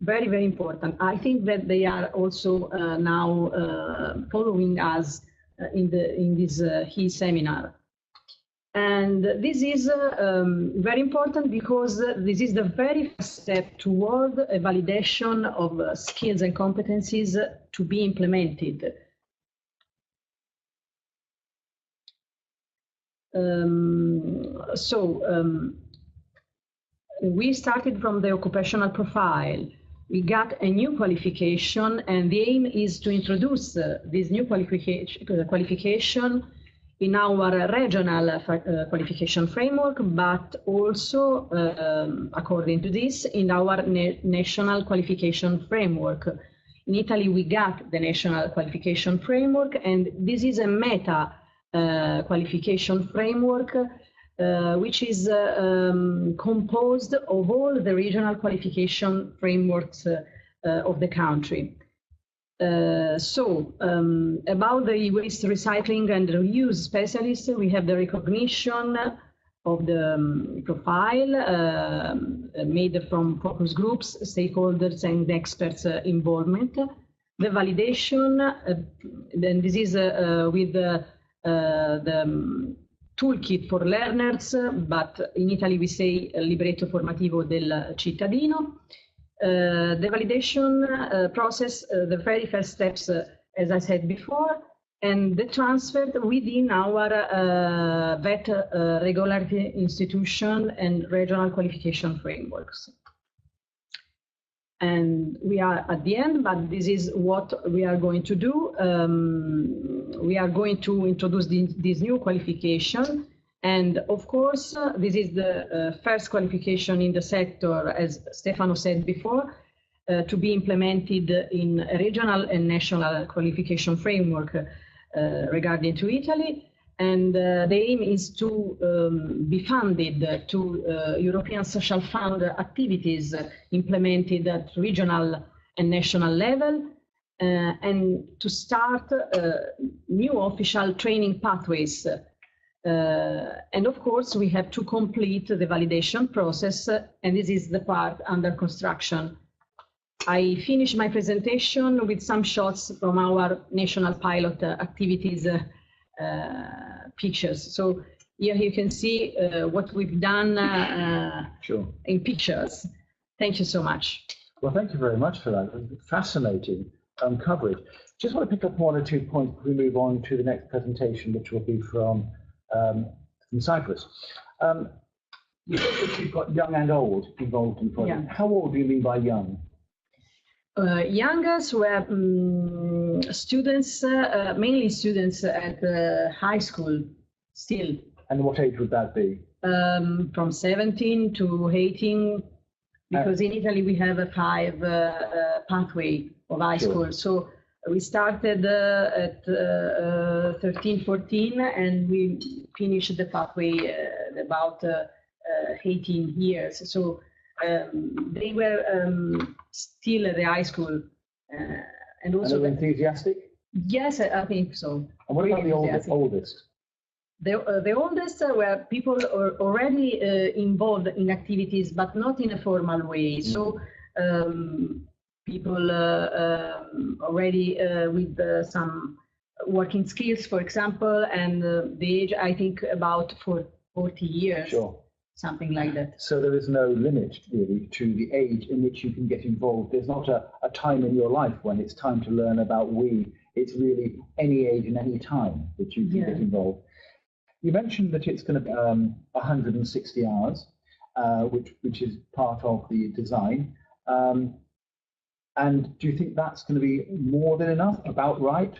Very, very important. I think that they are also now following us in this e-seminar. And this is very important because this is the very first step toward a validation of skills and competencies to be implemented. We started from the occupational profile. We got a new qualification, and the aim is to introduce this new qualification in our regional qualification framework, but also, according to this, in our national qualification framework. In Italy, we got the national qualification framework, and this is a meta qualification framework, which is composed of all the regional qualification frameworks of the country. About the waste recycling and reuse specialists, we have the recognition of the profile made from focus groups, stakeholders, and experts' involvement. The validation, then this is with the toolkit for learners, but in Italy we say libretto formativo del cittadino. The validation process, the very first steps, as I said before, and the transfer within our VET regulatory institution and regional qualification frameworks. And we are at the end, but this is what we are going to do. We are going to introduce this new qualification. And of course, this is the first qualification in the sector, as Stefano said before, to be implemented in a regional and national qualification framework regarding to Italy. And the aim is to be funded to European Social Fund activities implemented at regional and national level, and to start new official training pathways. And of course, we have to complete the validation process, and this is the part under construction. I finished my presentation with some shots from our national pilot activities pictures. So here you can see what we've done Sure. in pictures. Thank you so much. Well, thank you very much for that. Fascinating coverage. Just want to pick up one or 2 points before we move on to the next presentation, which will be from Cyprus. You said that you've got young and old involved in the project. Yeah. How old do you mean by young? Youngest were students, mainly students at high school still. And what age would that be? From 17 to 18, because in Italy we have a 5 pathway of high Sure. school. So we started at 13, 14, and we finished the pathway about 18 years. So they were still at the high school, and also And enthusiastic? yes, I think so. And what about the Enthusiastic. oldest? The oldest were people already involved in activities, but not in a formal way. So people already with some working skills, for example, and the age, I think, about 40 years. Sure. Something like that. So there is no limit really to the age in which you can get involved. There's not a time in your life when it's time to learn about WE. It's really any age and any time that you can get involved. You mentioned that it's going to be 160 hours, which is part of the design. And do you think that's going to be more than enough, about right?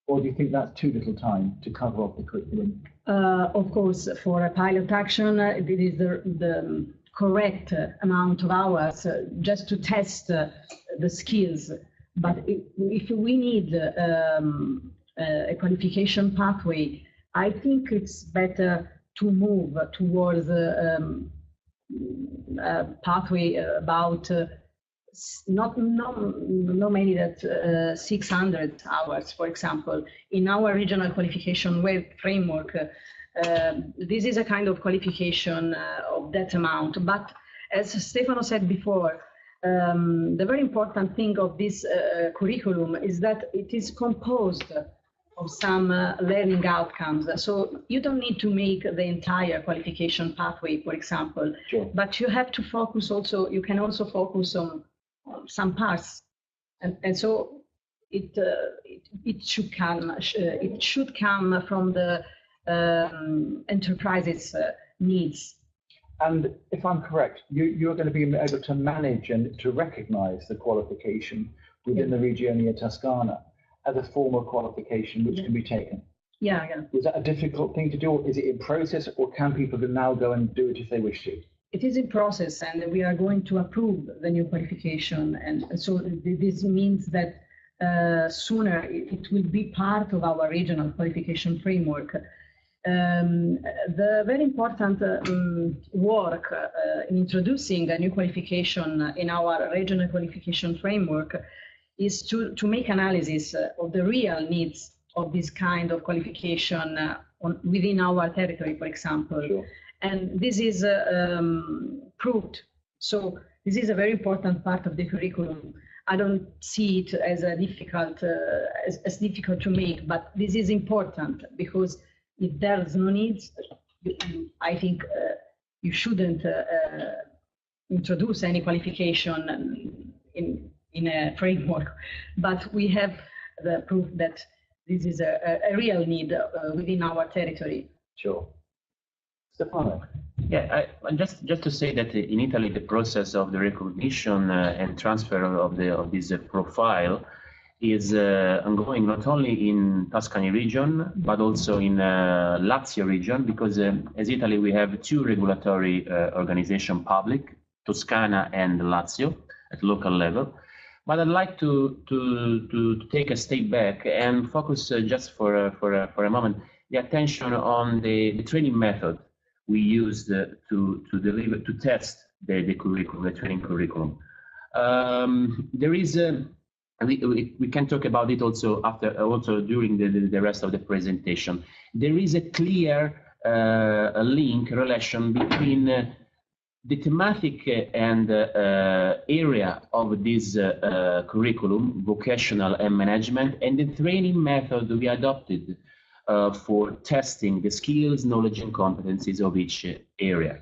Or do you think that's too little time to cover off the curriculum? Of course, for a pilot action, it is the correct amount of hours just to test the skills. But if we need a qualification pathway, I think it's better to move towards a pathway about not many that 600 hours, for example. In our regional qualification web framework, this is a kind of qualification of that amount. But as Stefano said before, the very important thing of this curriculum is that it is composed of some learning outcomes. So you don't need to make the entire qualification pathway, for example, Sure. but you have to focus also, you can also focus on some parts, and so it should come from the enterprise's needs. And if I'm correct, you're going to be able to manage and to recognize the qualification within the Regione Toscana as a formal qualification which can be taken. Yeah. Is that a difficult thing to do, or is it in process, or can people now go and do it if they wish to? It is in process, and we are going to approve the new qualification. And so this means that sooner it will be part of our regional qualification framework. The very important work in introducing a new qualification in our regional qualification framework is to make analysis of the real needs of this kind of qualification within our territory, for example. Sure. And this is proved. So this is a very important part of the curriculum. I don't see it as a difficult, as difficult to make, but this is important because if there's no needs, I think you shouldn't introduce any qualification in a framework. But we have the proof that this is a real need within our territory. Sure. Stefano. Yeah, just to say that in Italy, the process of the recognition and transfer of this profile is ongoing not only in Tuscany region, but also in Lazio region, because as Italy, we have two regulatory organization public, Toscana and Lazio at local level. But I'd like to take a step back and focus just for a moment the attention on the training method we used to test the curriculum, the training curriculum. There is we can talk about it also during the rest of the presentation. There is a clear relation between the thematic and area of this curriculum, vocational and management, and the training method we adopted for testing the skills, knowledge, and competencies of each area.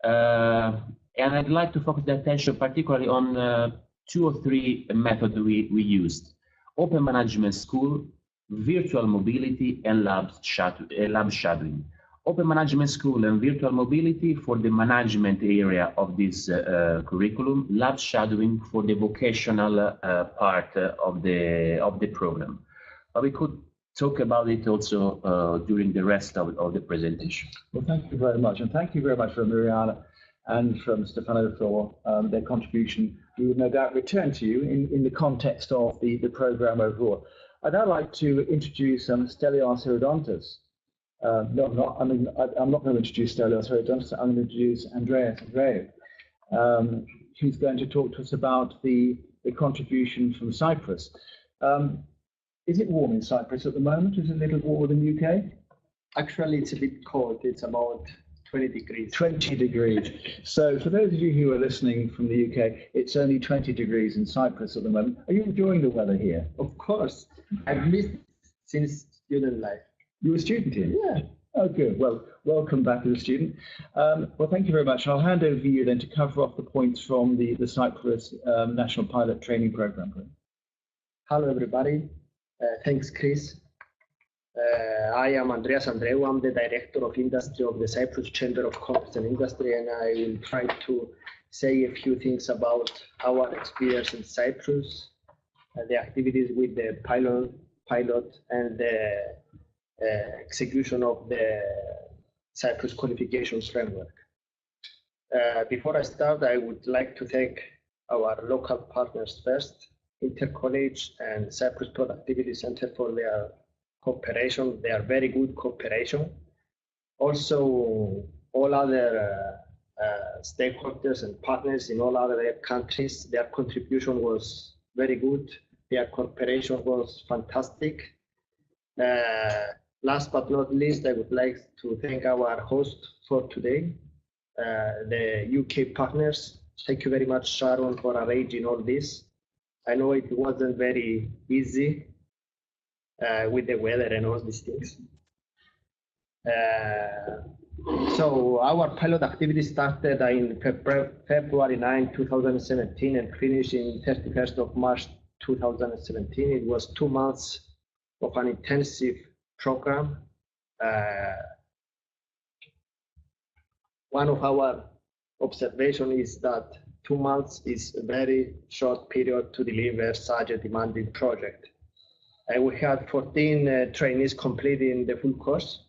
And I'd like to focus the attention particularly on 2 or 3 methods we used: open management school, virtual mobility, and lab shadowing. Open management school and virtual mobility for the management area of this curriculum, lab shadowing for the vocational part of the program. But we could talk about it also during the rest of the presentation. Well, thank you very much. And thank you very much from Mariana and from Stefano for their contribution. We will no doubt return to you in the context of the program overall. I'd now like to introduce Stelios Herodontos. I'm not going to introduce Stelios Herodontos. I'm going to introduce Andreas Andreou, who's going to talk to us about the contribution from Cyprus. Is it warm in Cyprus at the moment? Is it a little warmer than UK? Actually, it's a bit cold. It's about 20 degrees. 20 degrees. So for those of you who are listening from the UK, it's only 20 degrees in Cyprus at the moment. Are you enjoying the weather here? Of course. I've missed since student life. You were a student here? Yeah. Oh, good. Well, welcome back as a student. Well, thank you very much. I'll hand over to you then to cover off the points from the Cyprus National Pilot Training Program. Hello, everybody. Thanks, Chris. I am Andreas Andreou. I'm the Director of Industry of the Cyprus Chamber of Commerce and Industry, and I will try to say a few things about our experience in Cyprus, the activities with the pilot and the execution of the Cyprus qualifications framework. Before I start, I would like to thank our local partners first, Intercollege and Cyprus Productivity Center, for their cooperation. They are very good cooperation. Also, all other stakeholders and partners in all other countries, their contribution was very good. Their cooperation was fantastic. Last but not least, I would like to thank our host for today, the UK partners. Thank you very much, Sharon, for arranging all this. I know it wasn't very easy with the weather and all these things. So our pilot activity started in February 9, 2017 and finished in 31st of March 2017. It was 2 months of an intensive program. One of our observations is that 2 months is a very short period to deliver such a demanding project. We had 14 trainees completing the full course.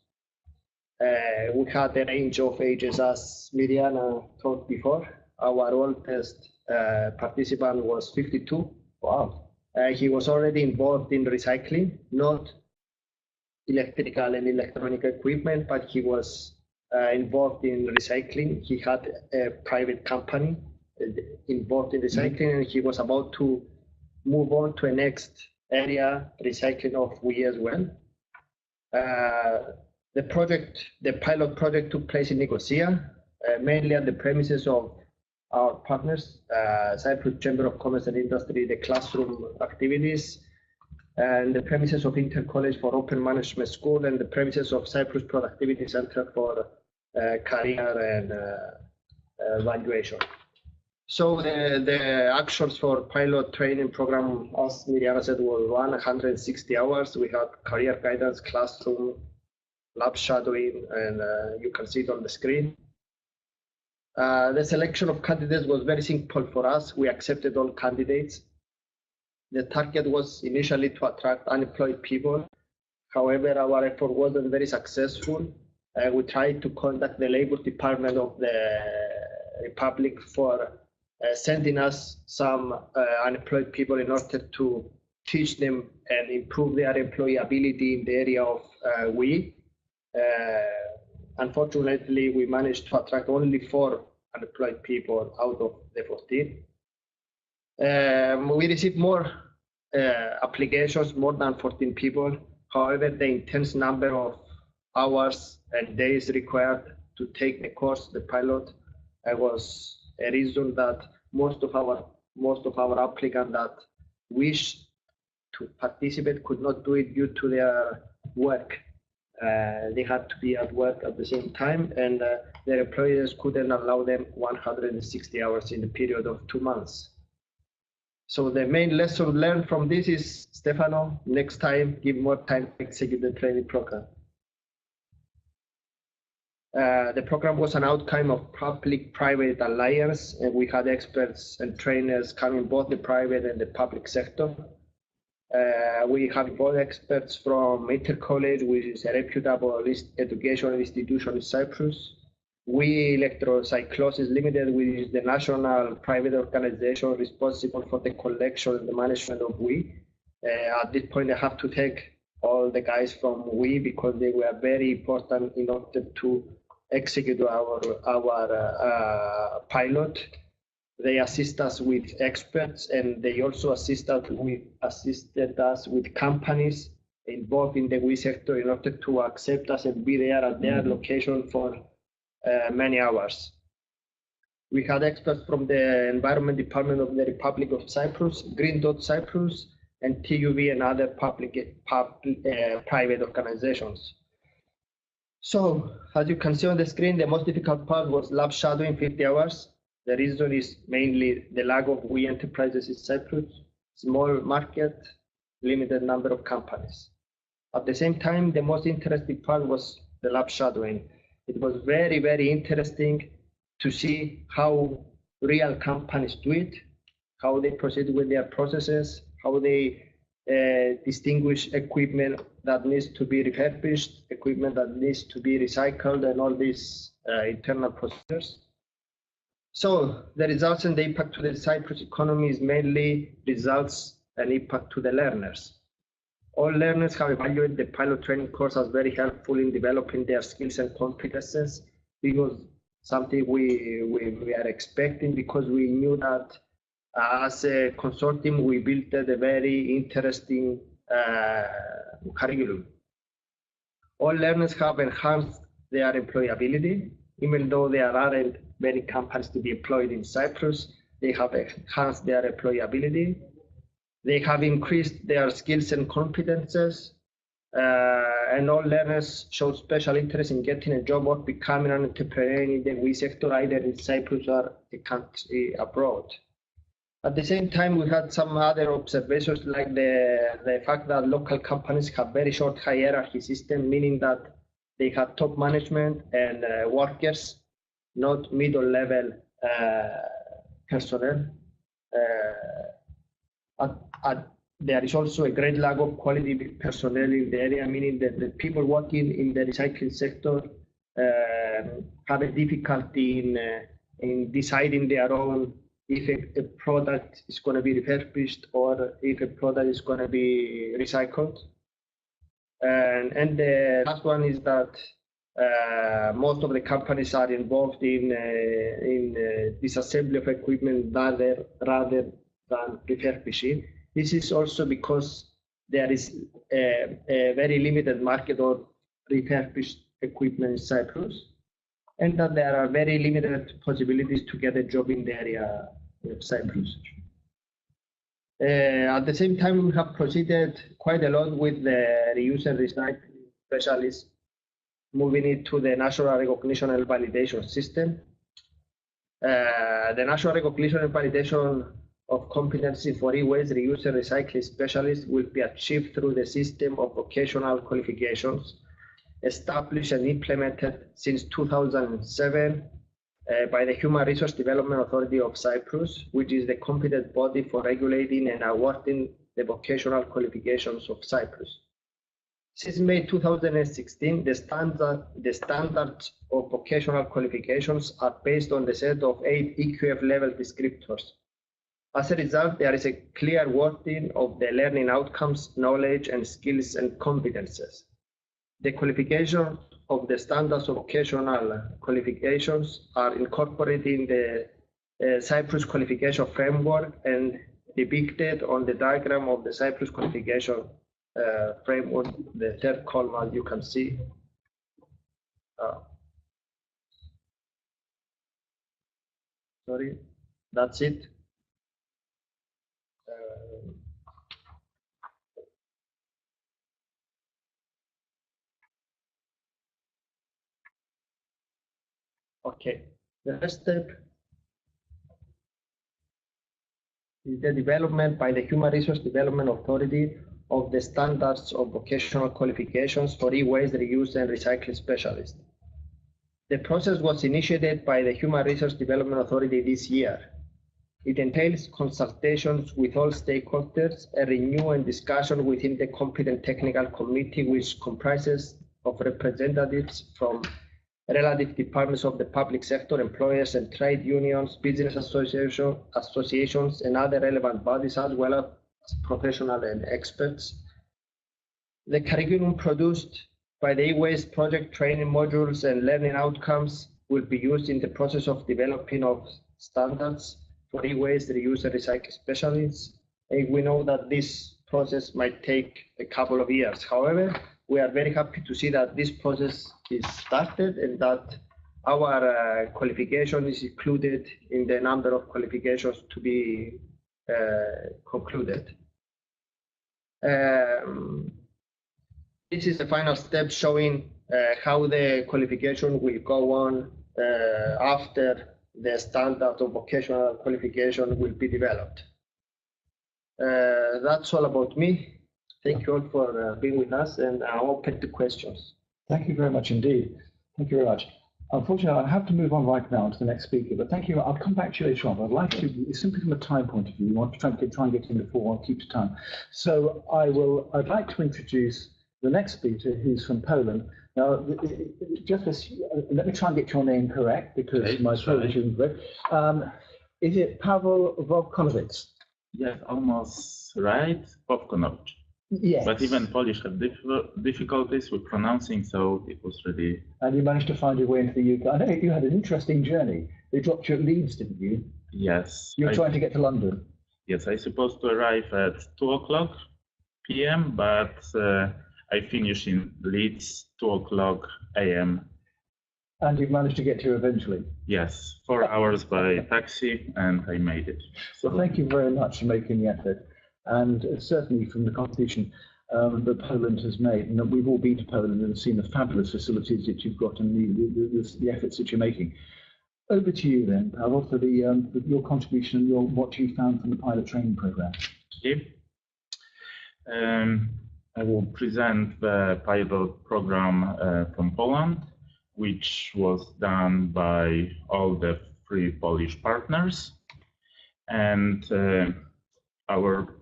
We had a range of ages, as Miriana told before. Our oldest participant was 52. Wow. He was already involved in recycling, not electrical and electronic equipment, but he was involved in recycling. He had a private company involved in recycling, and he was about to move on to a next area, recycling of WEEE as well. The pilot project took place in Nicosia, mainly at the premises of our partners, Cyprus Chamber of Commerce and Industry, the classroom activities, and the premises of Inter College for Open Management School, and the premises of Cyprus Productivity Center for career and valuation. So the actions for pilot training program, as Miriana said, was 160 hours. We had career guidance, classroom, lab shadowing, and you can see it on the screen. The selection of candidates was very simple for us. We accepted all candidates. The target was initially to attract unemployed people. However, our effort wasn't very successful. We tried to contact the Labor Department of the Republic for sending us some unemployed people in order to teach them and improve their employability in the area of WEEE. Unfortunately, we managed to attract only 4 unemployed people out of the 14. We received more applications, more than 14 people. However, the intense number of hours and days required to take the course, the pilot, was a reason that most of our applicants that wish to participate could not do it due to their work. They had to be at work at the same time, and their employers couldn't allow them 160 hours in the period of 2 months. So the main lesson learned from this is, Stefano, next time, give more time to execute the training program. The program was an outcome of public-private alliance, and we had experts and trainers coming both the private and the public sector. We have both experts from Inter College, which is a reputable educational institution in Cyprus. WEEE Electrocyclosis Limited, which is the national private organization responsible for the collection and the management of WEEE. At this point, I have to thank all the guys from WEEE because they were very important in order to execute our pilot. They assist us with experts, and they also assisted us with companies involved in the WEEE sector in order to accept us and be there at their location for many hours. We had experts from the Environment Department of the Republic of Cyprus, Green Dot Cyprus, and TUV and other private organizations. So, as you can see on the screen, the most difficult part was lab shadowing, 50 hours. The reason is mainly the lack of WEEE enterprises in Cyprus, small market, limited number of companies. At the same time, the most interesting part was the lab shadowing. It was very, very interesting to see how real companies do it, how they proceed with their processes, how they distinguish equipment that needs to be refurbished, equipment that needs to be recycled, and all these internal procedures. So the results and the impact to the Cyprus economy is mainly results and impact to the learners. All learners have evaluated the pilot training course as very helpful in developing their skills and competences. It was something we are expecting because we knew that as a consortium, we built a very interesting curriculum. All learners have enhanced their employability, even though there aren't many companies to be employed in Cyprus. They have enhanced their employability. They have increased their skills and competences, and all learners showed special interest in getting a job or becoming an entrepreneur in the WEEE sector, either in Cyprus or a country abroad. At the same time, we had some other observations, like the fact that local companies have very short hierarchy system, meaning that they have top management and workers, not middle-level personnel. There is also a great lack of quality personnel in the area, meaning that the people working in the recycling sector have a difficulty in deciding their own if a product is going to be refurbished or if a product is going to be recycled. And the last one is that most of the companies are involved in disassembly of equipment rather than refurbishing. This is also because there is a very limited market of refurbished equipment in Cyprus, and that there are very limited possibilities to get a job in the area of Cyprus. At the same time, we have proceeded quite a lot with the reuse and recycling specialists, moving it to the national recognition and validation system. The national recognition and validation of competency for e-waste reuse and recycling specialists will be achieved through the system of vocational qualifications established and implemented since 2007 by the Human Resource Development Authority of Cyprus, which is the competent body for regulating and awarding the vocational qualifications of Cyprus. Since May 2016, the standards of vocational qualifications are based on the set of 8 EQF level descriptors. As a result, there is a clear wording of the learning outcomes, knowledge, and skills and competences. The qualification of the standards of vocational qualifications are incorporated in the Cyprus qualification framework and depicted on the diagram of the Cyprus qualification framework, the third column, as you can see. Sorry, that's it. Okay, the first step is the development by the Human Resource Development Authority of the standards of vocational qualifications for e-waste reuse and recycling specialists. The process was initiated by the Human Resource Development Authority this year. It entails consultations with all stakeholders, a review and discussion within the competent technical committee, which comprises of representatives from relative departments of the public sector, employers and trade unions, business associations, and other relevant bodies, as well as professionals and experts. The curriculum produced by the e-waste project, training modules and learning outcomes will be used in the process of developing of standards for e-waste reuse and recycling specialists. And we know that this process might take a couple of years. However, we are very happy to see that this process is started and that our qualification is included in the number of qualifications to be concluded. This is the final step showing how the qualification will go on after the standard of vocational qualification will be developed. That's all about me. Thank you all for being with us, and I'm open to questions. Thank you very much indeed. Thank you very much. Unfortunately, I have to move on right now to the next speaker, but thank you. I'll come back to you later on. I'd like to, simply from a time point of view, we want to try and get in before I keep to time. So I'd like to introduce the next speaker, who's from Poland. Now, let me try and get your name correct, because my Polish isn't correct. Is it Paweł Wojtkonowic? Yes, almost right, Wojtkonowic. Yes. But even Polish have difficulties with pronouncing, so it was really... And you managed to find your way into the UK. I know you had an interesting journey. They dropped you at Leeds, didn't you? Yes. You were trying to get to London. Yes, I was supposed to arrive at 2:00 p.m., but I finished in Leeds 2:00 a.m. And you've managed to get here eventually? Yes, 4 hours by taxi, and I made it. So thank you very much for making the effort. And certainly from the contribution that Poland has made, and we've all been to Poland and seen the fabulous facilities that you've got and the efforts that you're making. Over to you then, Paweł, for your contribution and what you found from the pilot training program. Okay. I will present the pilot program from Poland, which was done by all the 3 Polish partners. And our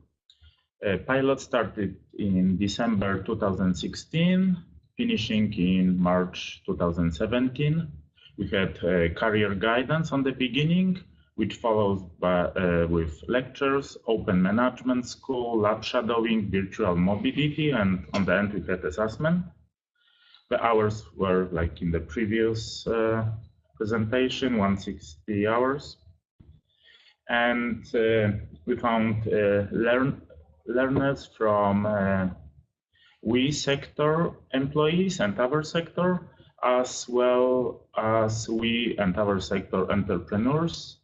pilot started in December 2016, finishing in March 2017. We had career guidance on the beginning, which follows with lectures, open management school, lab shadowing, virtual mobility, and on the end we had assessment. The hours were like in the previous presentation, 160 hours. And we found learners from EwasteR employees and our sector, as well as we and our sector entrepreneurs,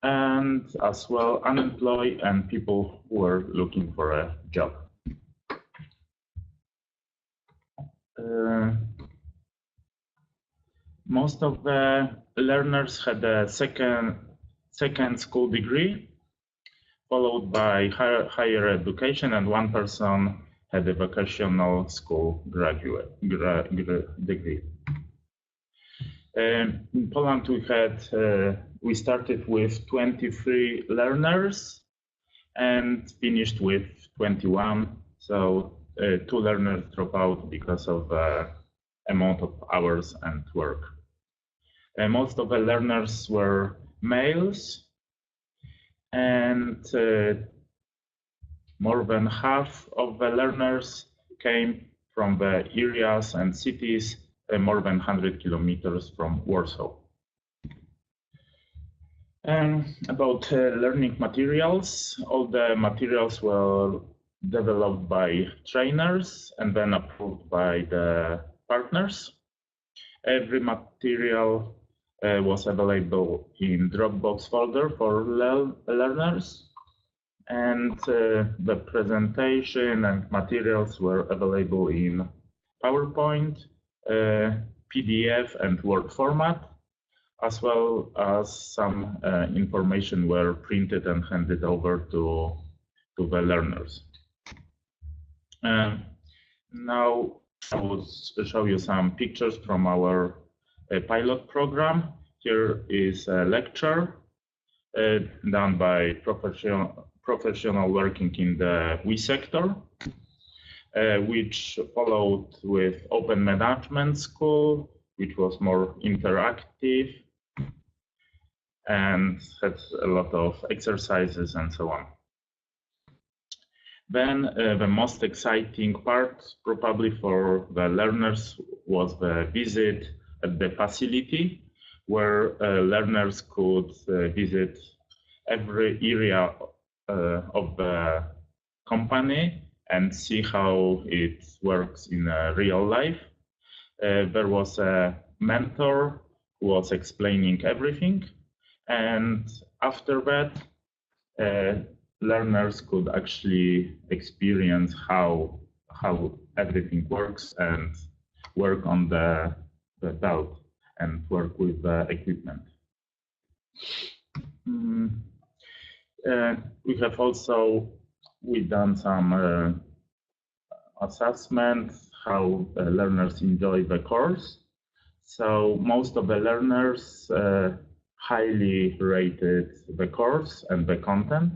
and as well unemployed and people who were looking for a job. Most of the learners had a second school degree, followed by higher education, and one person had a vocational school degree. In Poland, we started with 23 learners and finished with 21. So 2 learners dropped out because of amount of hours and work. Most of the learners were males, and more than half of the learners came from the areas and cities more than 100 kilometers from Warsaw. About learning materials, all the materials were developed by trainers and then approved by the partners. Every material was available in Dropbox folder for learners, and the presentation and materials were available in PowerPoint, PDF and Word format, as well as some information were printed and handed over to the learners. Now I will show you some pictures from our pilot program. Here is a lecture done by professional working in the EwasteR, which followed with open management school, which was more interactive and had a lot of exercises and so on. Then the most exciting part, probably for the learners, was the visit at the facility, where learners could visit every area of the company and see how it works in real life. There was a mentor who was explaining everything, and after that, learners could actually experience how everything works and work on the belt and work with the equipment. We have also done some assessments how learners enjoy the course. So most of the learners highly rated the course and the content.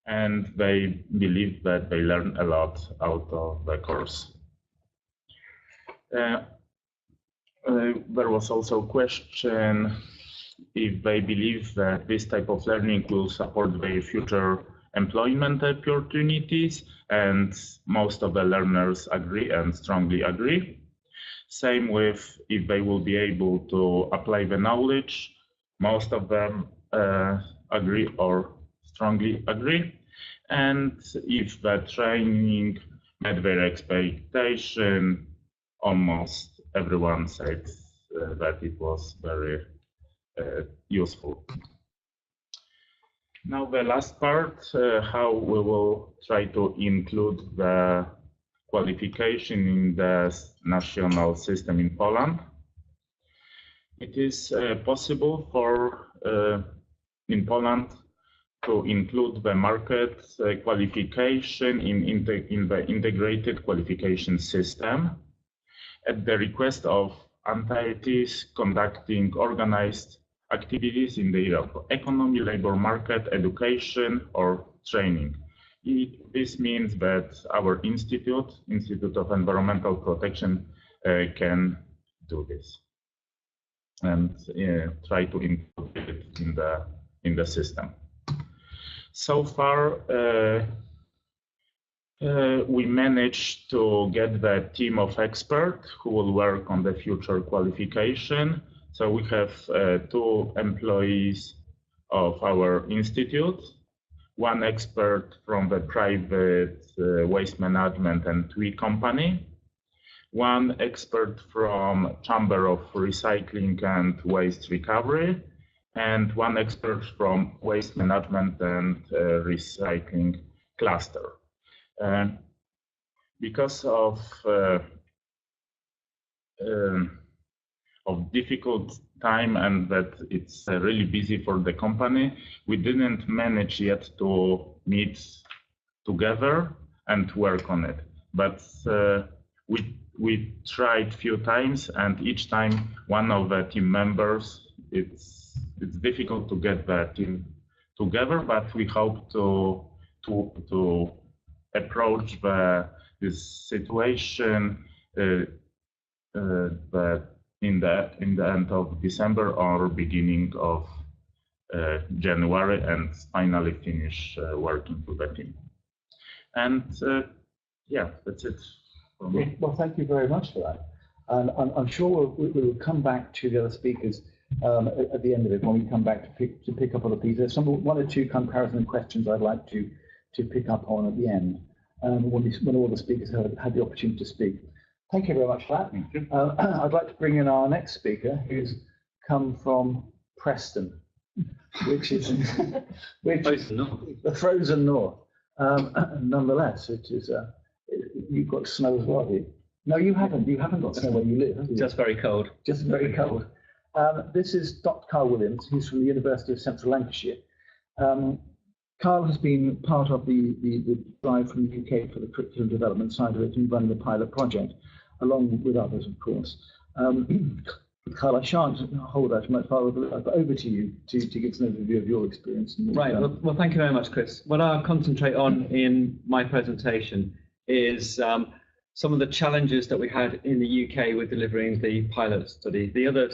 And they believe that they learn a lot out of the course. There was also a question if they believe that this type of learning will support their future employment opportunities, and most of the learners agree and strongly agree. Same with if they will be able to apply the knowledge. Most of them agree or strongly agree. And if the training met their expectation, almost everyone said that it was very useful. Now the last part, how we will try to include the qualification in the national system in Poland. It is possible for in Poland to include the market qualification in the integrated qualification system at the request of entities conducting organized activities in the area of economy, labor market, education, or training. This means that our Institute of Environmental Protection can do this. and try to improve it in the system. So far, we managed to get the team of experts who will work on the future qualification. So we have 2 employees of our institute, 1 expert from the private waste management and TWI company, 1 expert from Chamber of Recycling and Waste Recovery, and 1 expert from Waste Management and Recycling Cluster. Because of difficult time and that it's really busy for the company, we didn't manage yet to meet together and work on it. But we tried few times, and each time one of the team members, it's difficult to get the team together, but we hope to approach this situation in the end of December or beginning of January, and finally finish working with the team. And yeah, that's it. Well, thank you very much for that. And I'm sure we'll come back to the other speakers at the end of it, when we come back to pick up on the piece. There's 1 or 2 comparison questions I'd like to pick up on at the end, when all the speakers have had the opportunity to speak. Thank you very much for that. Thank you. I'd like to bring in our next speaker, who's come from Preston, which is the frozen north. Nonetheless, it is. You've got snow as well here. No, you haven't. You haven't got snow where you live, have you? Just very cold. Just very cold. This is Dr. Carl Williams, who's from the University of Central Lancashire. Carl has been part of the drive from the UK for the curriculum development side of it and running the pilot project, along with others, of course. Carl, I shan't hold that much further, but over to you to give us an overview of your experience. Right. Well, thank you very much, Chris. What I'll concentrate on in my presentation is some of the challenges that we had in the UK with delivering the pilot study. The other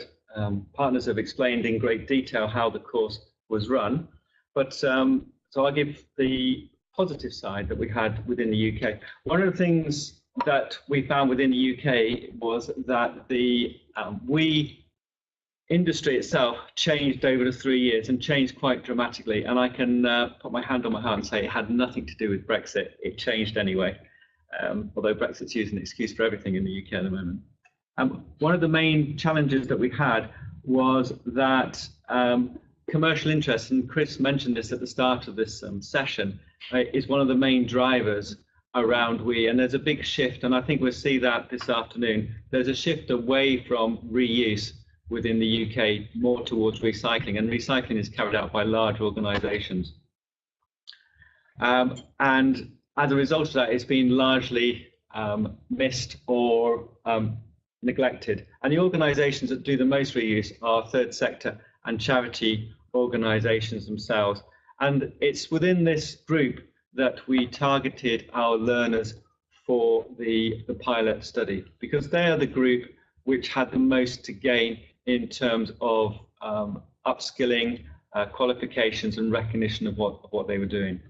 partners have explained in great detail how the course was run, but so I'll give the positive side that we had within the UK. One of the things that we found within the UK was that the industry itself changed over the 3 years and changed quite dramatically. And I can put my hand on my heart and say it had nothing to do with Brexit. It changed anyway, although Brexit's used an excuse for everything in the UK at the moment. One of the main challenges that we had was that commercial interest, and Chris mentioned this at the start of this session, is one of the main drivers around and there's a big shift, and I think we'll see that this afternoon. There's a shift away from reuse within the UK, more towards recycling, and recycling is carried out by large organisations. And as a result of that, it's been largely missed or neglected. And the organisations that do the most reuse are third sector and charity organisations themselves. And it's within this group that we targeted our learners for the pilot study, because they are the group which had the most to gain in terms of upskilling, qualifications and recognition of what they were doing.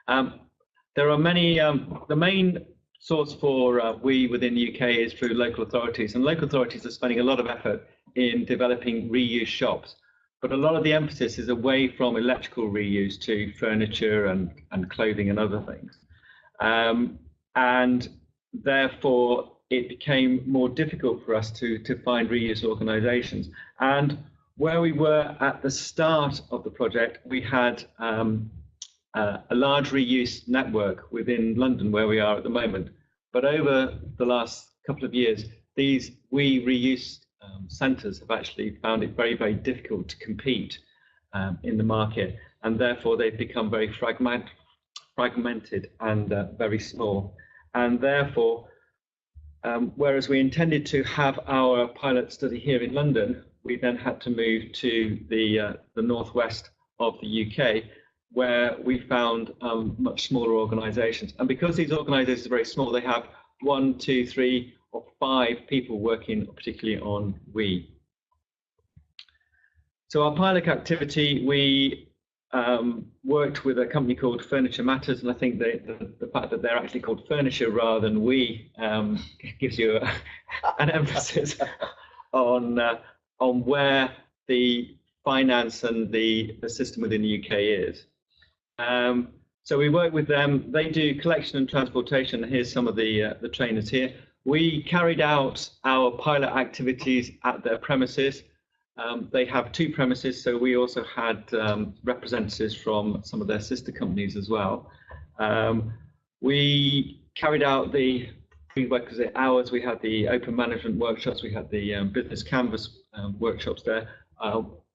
There are many, the main source for we within the UK is through local authorities, and local authorities are spending a lot of effort in developing reuse shops. But a lot of the emphasis is away from electrical reuse to furniture and clothing and other things. And therefore, it became more difficult for us to find reuse organisations. And where we were at the start of the project, we had a large reuse network within London where we are at the moment. But over the last couple of years, these reuse centres have actually found it very, very difficult to compete in the market, and therefore they've become very fragmented and very small. And therefore, whereas we intended to have our pilot study here in London, we then had to move to the northwest of the UK, where we found much smaller organisations. And because these organisations are very small, they have 1, 2, 3, 5 people working particularly on we. So our pilot activity, we worked with a company called Furniture Matters, and I think the fact that they're actually called Furniture rather than we gives you an emphasis on where the finance and the system within the UK is. So we work with them. They do collection and transportation. Here's some of the trainers here. We carried out our pilot activities at their premises. They have 2 premises, so we also had representatives from some of their sister companies as well. We carried out the prerequisite hours. We had the open management workshops. We had the business canvas workshops there.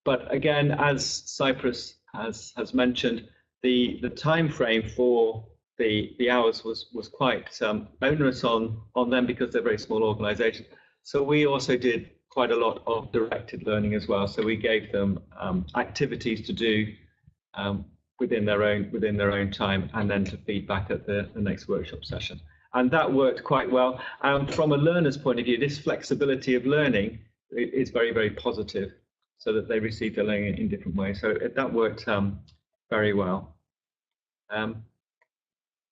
But again, as Cyprus has mentioned, the time frame for the hours was quite onerous on them because they're a very small organisation. So we also did quite a lot of directed learning as well. So we gave them activities to do within their own time, and then to feed back at the next workshop session. And that worked quite well. From a learner's point of view, this flexibility of learning is very, very positive, so that they receive their learning in different ways. So that worked very well.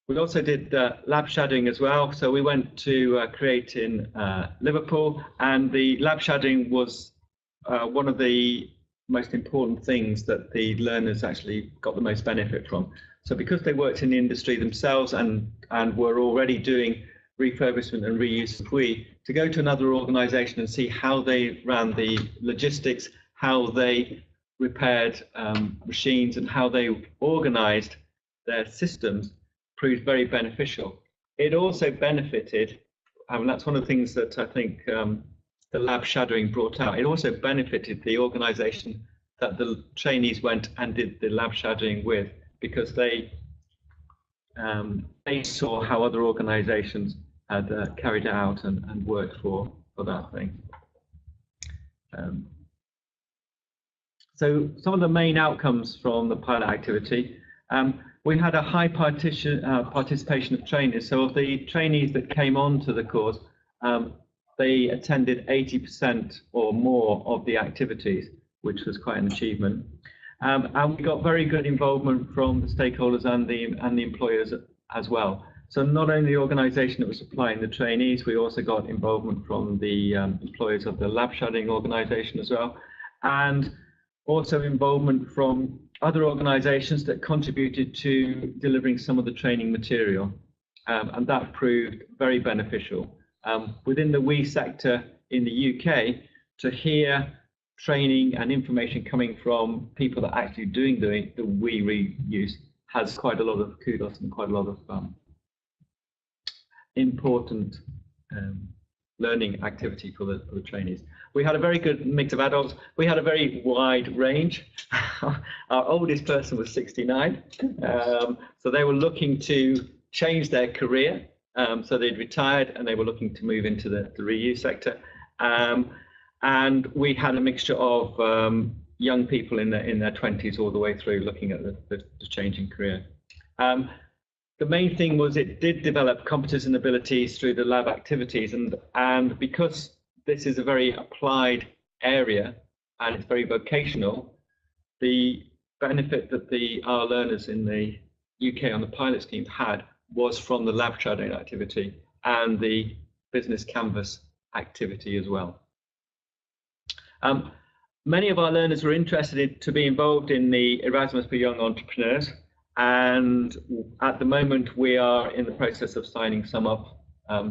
We also did lab shadowing as well. So we went to Create in Liverpool, and the lab shadowing was one of the most important things that the learners actually got the most benefit from. So because they worked in the industry themselves and were already doing refurbishment and reuse of WEEE, to go to another organisation and see how they ran the logistics, how they repaired machines, and how they organised their systems, proved very beneficial. It also benefited, and that's one of the things that I think the lab shadowing brought out, it also benefited the organisation that the trainees went and did the lab shadowing with, because they saw how other organisations had carried it out and worked for that thing. So some of the main outcomes from the pilot activity, we had a high participation of trainees. So of the trainees that came on to the course, they attended 80% or more of the activities, which was quite an achievement. And we got very good involvement from the stakeholders and the employers as well. So not only the organisation that was supplying the trainees, we also got involvement from the employers of the lab shadowing organisation as well, and also involvement from other organisations that contributed to delivering some of the training material, and that proved very beneficial. Within the WEEE sector in the UK, to hear training and information coming from people that are actually doing the WEEE reuse has quite a lot of kudos and quite a lot of important learning activity for the trainees. We had a very good mix of adults. We had a very wide range. Our oldest person was 69, so they were looking to change their career. So they'd retired and they were looking to move into the reuse sector. And we had a mixture of young people in their 20s all the way through, looking at the changing career. The main thing was it did develop competence and abilities through the lab activities, and because this is a very applied area and it's very vocational, the benefit that our learners in the UK on the pilot scheme had was from the lab shadowing activity and the business canvas activity as well. Many of our learners were interested to be involved in the Erasmus for Young Entrepreneurs, and at the moment we are in the process of signing some up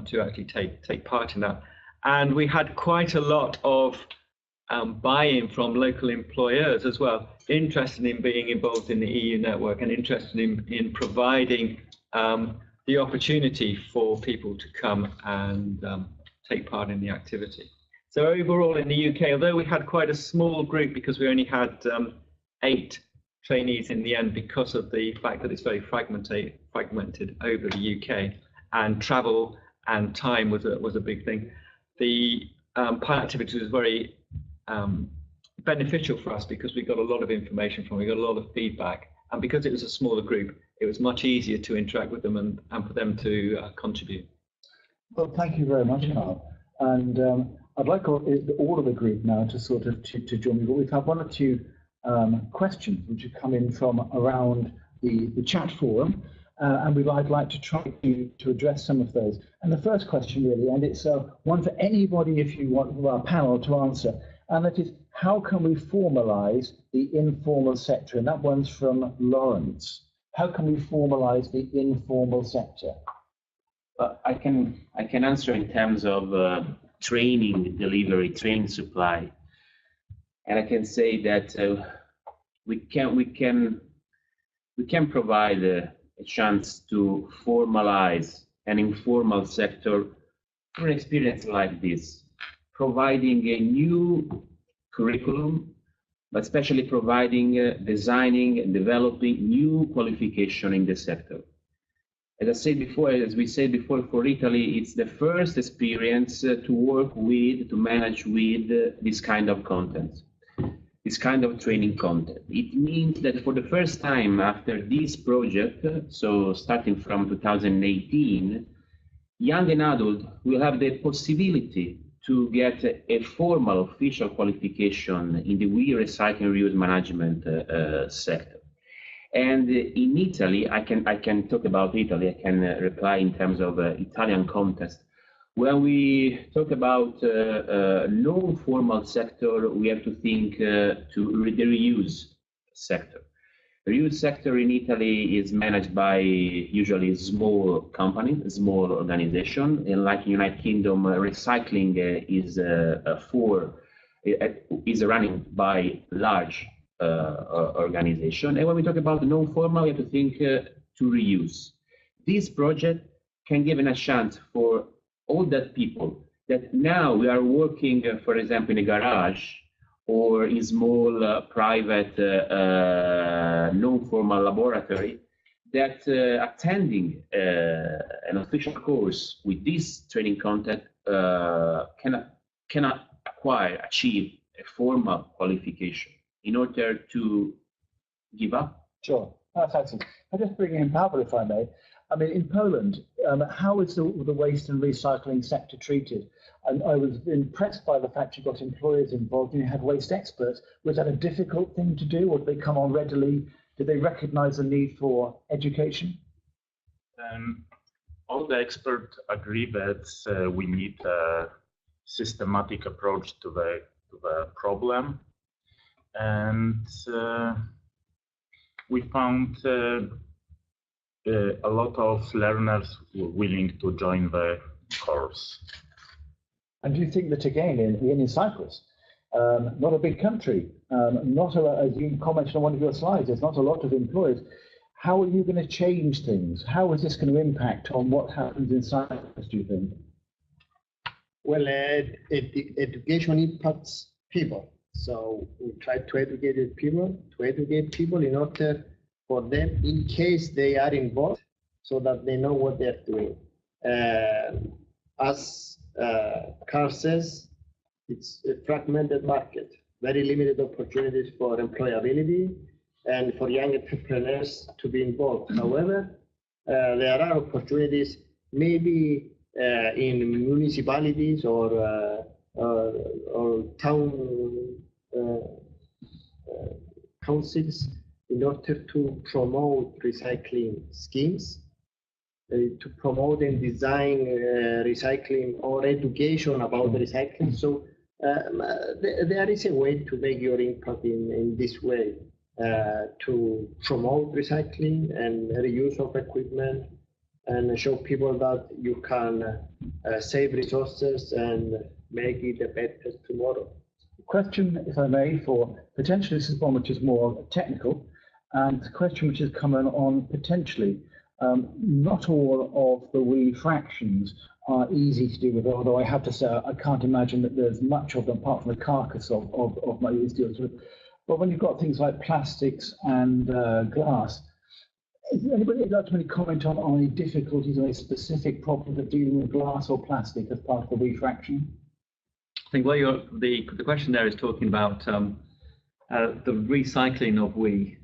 to actually take part in that. And we had quite a lot of buy-in from local employers as well, interested in being involved in the EU network and interested in providing the opportunity for people to come and take part in the activity. So overall in the UK, although we had quite a small group because we only had 8 trainees in the end, because of the fact that it's very fragmented over the UK, and travel and time was a big thing, the pilot activity was very beneficial for us because we got a lot of information from, we got a lot of feedback, and because it was a smaller group, it was much easier to interact with them and for them to contribute. Well, thank you very much, Carl. And I'd like all of the group now to sort of to join me. But we've had one or two questions which have come in from around the chat forum, and I'd like to try to address some of those. And the first question really, and it's one for anybody if you want our panel to answer, and that is, how can we formalize the informal sector? And that one's from Lawrence. How can we formalize the informal sector? I can answer in terms of training, delivery, training supply, and I can say that we can provide a chance to formalize an informal sector through an experience like this, providing a new curriculum, but especially providing, designing, and developing new qualification in the sector. As we said before, for Italy, it's the first experience to work with, to manage with this kind of content, this kind of training content. It means that for the first time after this project, so starting from 2018, young and adult will have the possibility to get a formal official qualification in the recycling reuse management sector. And in Italy, I can talk about Italy. I can reply in terms of Italian context. When we talk about non-formal sector, we have to think to the reuse sector. The reuse sector in Italy is managed by usually small companies, small organization, and like in United Kingdom, recycling is running by large organization. And when we talk about non-formal, we have to think to reuse. This project can give a chance for all that people that now we are working, for example, in a garage or in small private non-formal laboratory, that attending an official course with this training content cannot achieve a formal qualification in order to give up. Sure, that's excellent. I'll just bring in Pavel, if I may. I mean, in Poland, how is the waste and recycling sector treated? And I was impressed by the fact you got employers involved and you had waste experts. Was that a difficult thing to do, or did they come on readily? Did they recognize the need for education? All the experts agree that we need a systematic approach to the problem. And we found a lot of learners willing to join the course. And do you think that, again, in Cyprus, not a big country, as you commented on one of your slides, there's not a lot of employers. How are you going to change things? How is this going to impact on what happens in Cyprus, do you think? Well, education impacts people. So we try to educate people in order for them, in case they are involved, so that they know what they're doing. As Carl says, it's a fragmented market, very limited opportunities for employability and for young entrepreneurs to be involved. However, there are opportunities maybe in municipalities or town councils in order to promote recycling schemes, to promote and design recycling or education about recycling. So there is a way to make your impact in this way, to promote recycling and reuse of equipment and show people that you can save resources and make it a better tomorrow. Question, if I may, for potentially this is one which is more technical, and a question which has come on potentially. Not all of the wee fractions are easy to deal with, although I have to say I can't imagine that there's much of them apart from the carcass of my used deals with. But when you've got things like plastics and glass, is anybody like to comment on any difficulties or any specific problems of dealing with glass or plastic as part of the wee fraction? I think the question there is talking about the recycling of WEEE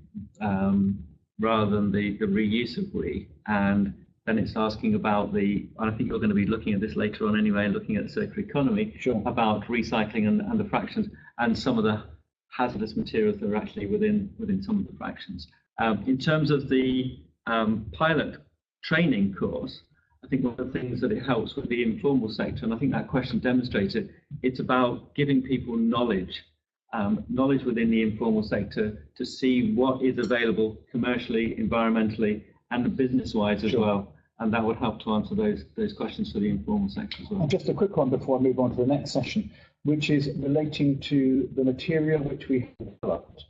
rather than the reuse of WEEE, and then it's asking about and I think you're going to be looking at this later on anyway, looking at the circular economy, Sure. about recycling and the fractions and some of the hazardous materials that are actually within some of the fractions. In terms of the pilot training course, I think one of the things that it helps with the informal sector, and I think that question demonstrated, it's about giving people knowledge within the informal sector to see what is available commercially, environmentally, and business-wise as well. And that would help to answer those questions for the informal sector as well. And just a quick one before I move on to the next session, which is relating to the material which we have developed.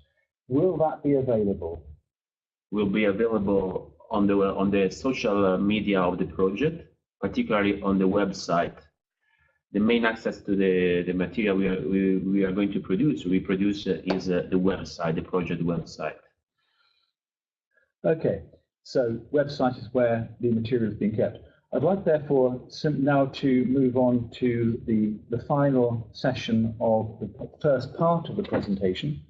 Will that be available? Will be available on the social media of the project, particularly on the website. The main access to the material we are going to produce is the website, the project website. Okay, so website is where the material is being kept. I'd like, therefore, now to move on to the final session of the first part of the presentation.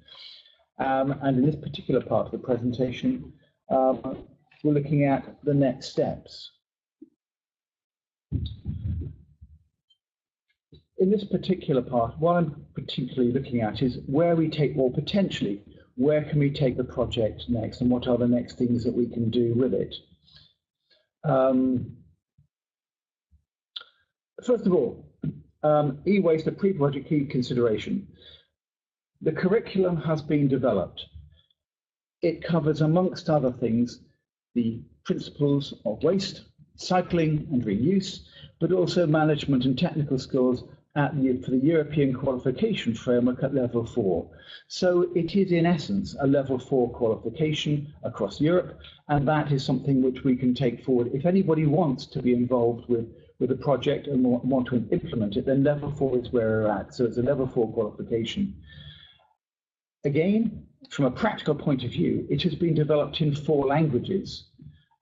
And in this particular part of the presentation, we're looking at the next steps. In this particular part, what I'm particularly looking at is where we take, or potentially, where can we take the project next, and what are the next things that we can do with it. First of all, EwasteR pre-project key consideration. The curriculum has been developed. It covers, amongst other things, the principles of waste, cycling and reuse, but also management and technical skills for the European qualification framework at level 4. So it is in essence a level 4 qualification across Europe, and that is something which we can take forward. If anybody wants to be involved with a project and want to implement it, then level 4 is where we're at. So it's a level 4 qualification. Again, from a practical point of view, it has been developed in 4 languages,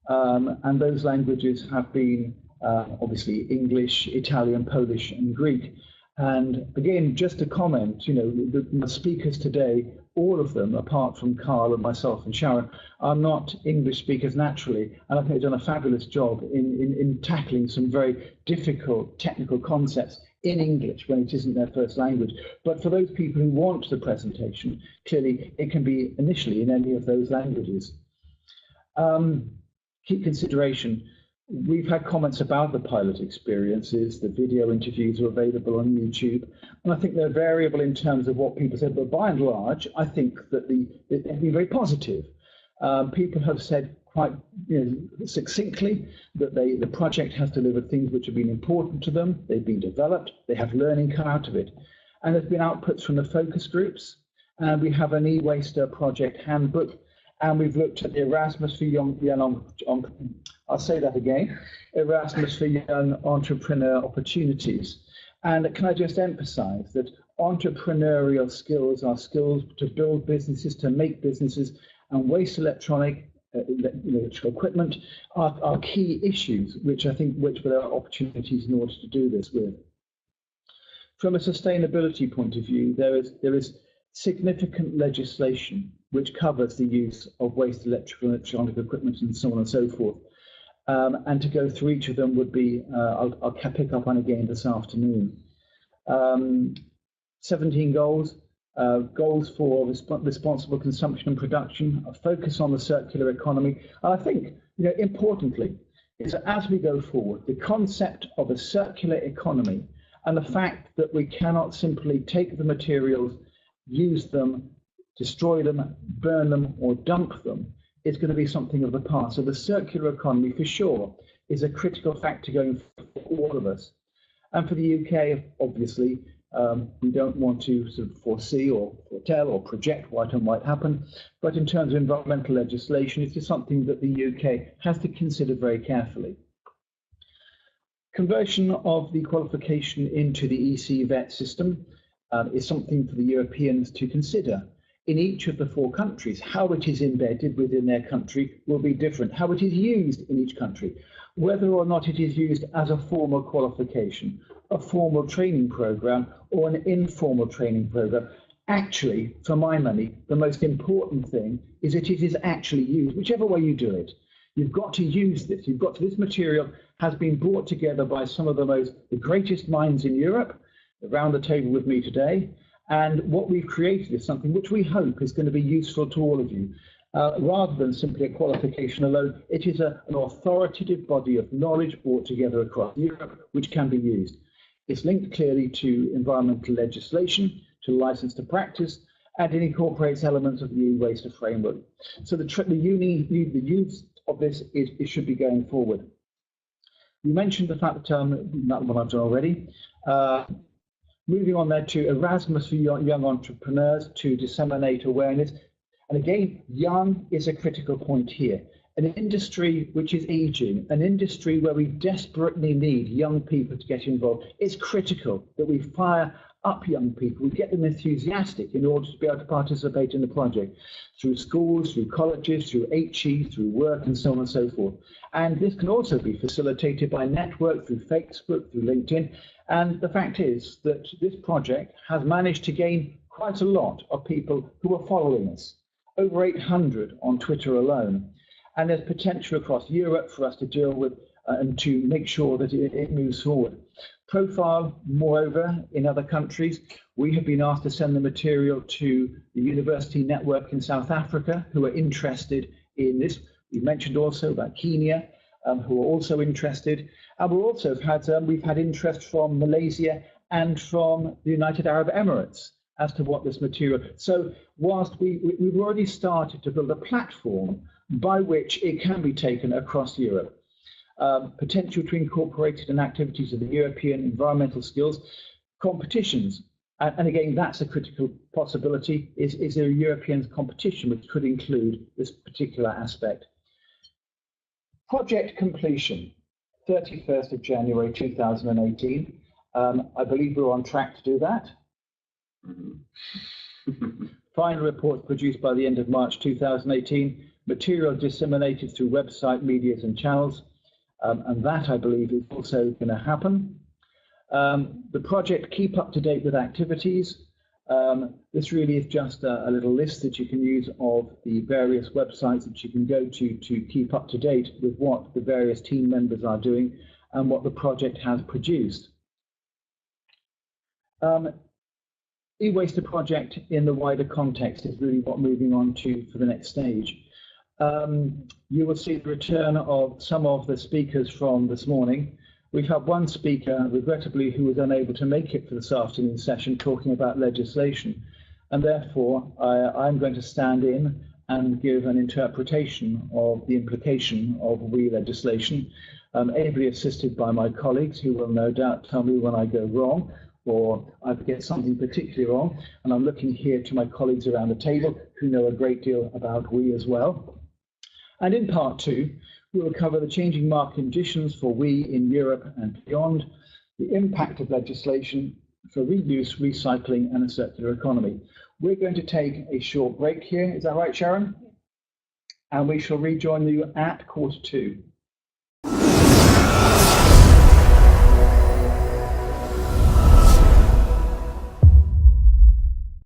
and those languages have been obviously English, Italian, Polish, and Greek. And again, just to comment, the speakers today, all of them, apart from Carl and myself and Sharon, are not English speakers naturally. And I think they've done a fabulous job in tackling some very difficult technical concepts in English when it isn't their first language. But for those people who want the presentation, clearly it can be initially in any of those languages. Key consideration. We've had comments about the pilot experiences. The video interviews are available on YouTube, and I think they're variable in terms of what people said, but by and large, I think that they've been very positive. People have said quite succinctly that the project has delivered things which have been important to them. They've been developed. They have learning come out of it, and there's been outputs from the focus groups, and we have an EwasteR project handbook. And we've looked at the Erasmus for Young I'll say that again, Erasmus for Young Entrepreneur Opportunities. And can I just emphasize that entrepreneurial skills are skills to build businesses, to make businesses, and waste electronic equipment are key issues, which there are opportunities in order to do this with. From a sustainability point of view, there is significant legislation which covers the use of waste electronic equipment and so on and so forth. And to go through each of them would be, I'll pick up on again this afternoon. 17 goals, goals for responsible consumption and production, a focus on the circular economy. And I think, importantly, is that as we go forward, the concept of a circular economy and the fact that we cannot simply take the materials, use them, destroy them, burn them, or dump them, is going to be something of the past. So the circular economy, for sure, is a critical factor going for all of us. And for the UK, obviously, we don't want to sort of foresee or foretell or project what might happen. But in terms of environmental legislation, it is something that the UK has to consider very carefully. Conversion of the qualification into the EC VET system is something for the Europeans to consider. In each of the 4 countries, how it is embedded within their country will be different. How it is used in each country, whether or not it is used as a formal qualification, a formal training program, or an informal training program. Actually, for my money, the most important thing is that it is actually used, whichever way you do it. You've got to use this. This material has been brought together by some of the greatest minds in Europe around the table with me today. And what we've created is something which we hope is going to be useful to all of you. Rather than simply a qualification alone, it is an authoritative body of knowledge brought together across Europe, which can be used. It's linked clearly to environmental legislation, to license to practice, and it incorporates elements of the EwasteR framework. So the use of this it should be going forward. You mentioned the fact that that one I've done already. Moving on there to Erasmus for young entrepreneurs to disseminate awareness. And again, young is a critical point here. An industry which is aging, an industry where we desperately need young people to get involved. It's critical that we fire up young people, we get them enthusiastic in order to be able to participate in the project through schools, through colleges, through HE, through work, and so on and so forth. And this can also be facilitated by network, through Facebook, through LinkedIn. And the fact is that this project has managed to gain quite a lot of people who are following us, over 800 on Twitter alone. And there's potential across Europe for us to deal with and to make sure that it moves forward. Profile, moreover, in other countries, we have been asked to send the material to the university network in South Africa who are interested in this. We mentioned also about Kenya, who are also interested. And we've had interest from Malaysia and from the United Arab Emirates as to what this material. So whilst we've already started to build a platform by which it can be taken across Europe. Potential to incorporate it in activities of the European environmental skills, competitions, and again, that's a critical possibility, is there a European competition which could include this particular aspect. Project completion, 31st of January 2018. I believe we're on track to do that. Final reports produced by the end of March 2018. Material disseminated through website, medias and channels. And that, I believe, is also going to happen. The project keep up to date with activities. This really is just a little list that you can use of the various websites that you can go to keep up to date with what the various team members are doing and what the project has produced. EwasteR project in the wider context is really what moving on to for the next stage. You will see the return of some of the speakers from this morning. We've had one speaker, regrettably, who was unable to make it for this afternoon session talking about legislation. And therefore, I'm going to stand in and give an interpretation of the implication of WE legislation, ably assisted by my colleagues who will no doubt tell me when I go wrong or I get something particularly wrong. And I'm looking here to my colleagues around the table who know a great deal about WE as well. And in part two, we will cover the changing market conditions for WE in Europe and beyond, the impact of legislation for reuse, recycling, and a circular economy. We're going to take a short break here. Is that right, Sharon? And we shall rejoin you at 1:45.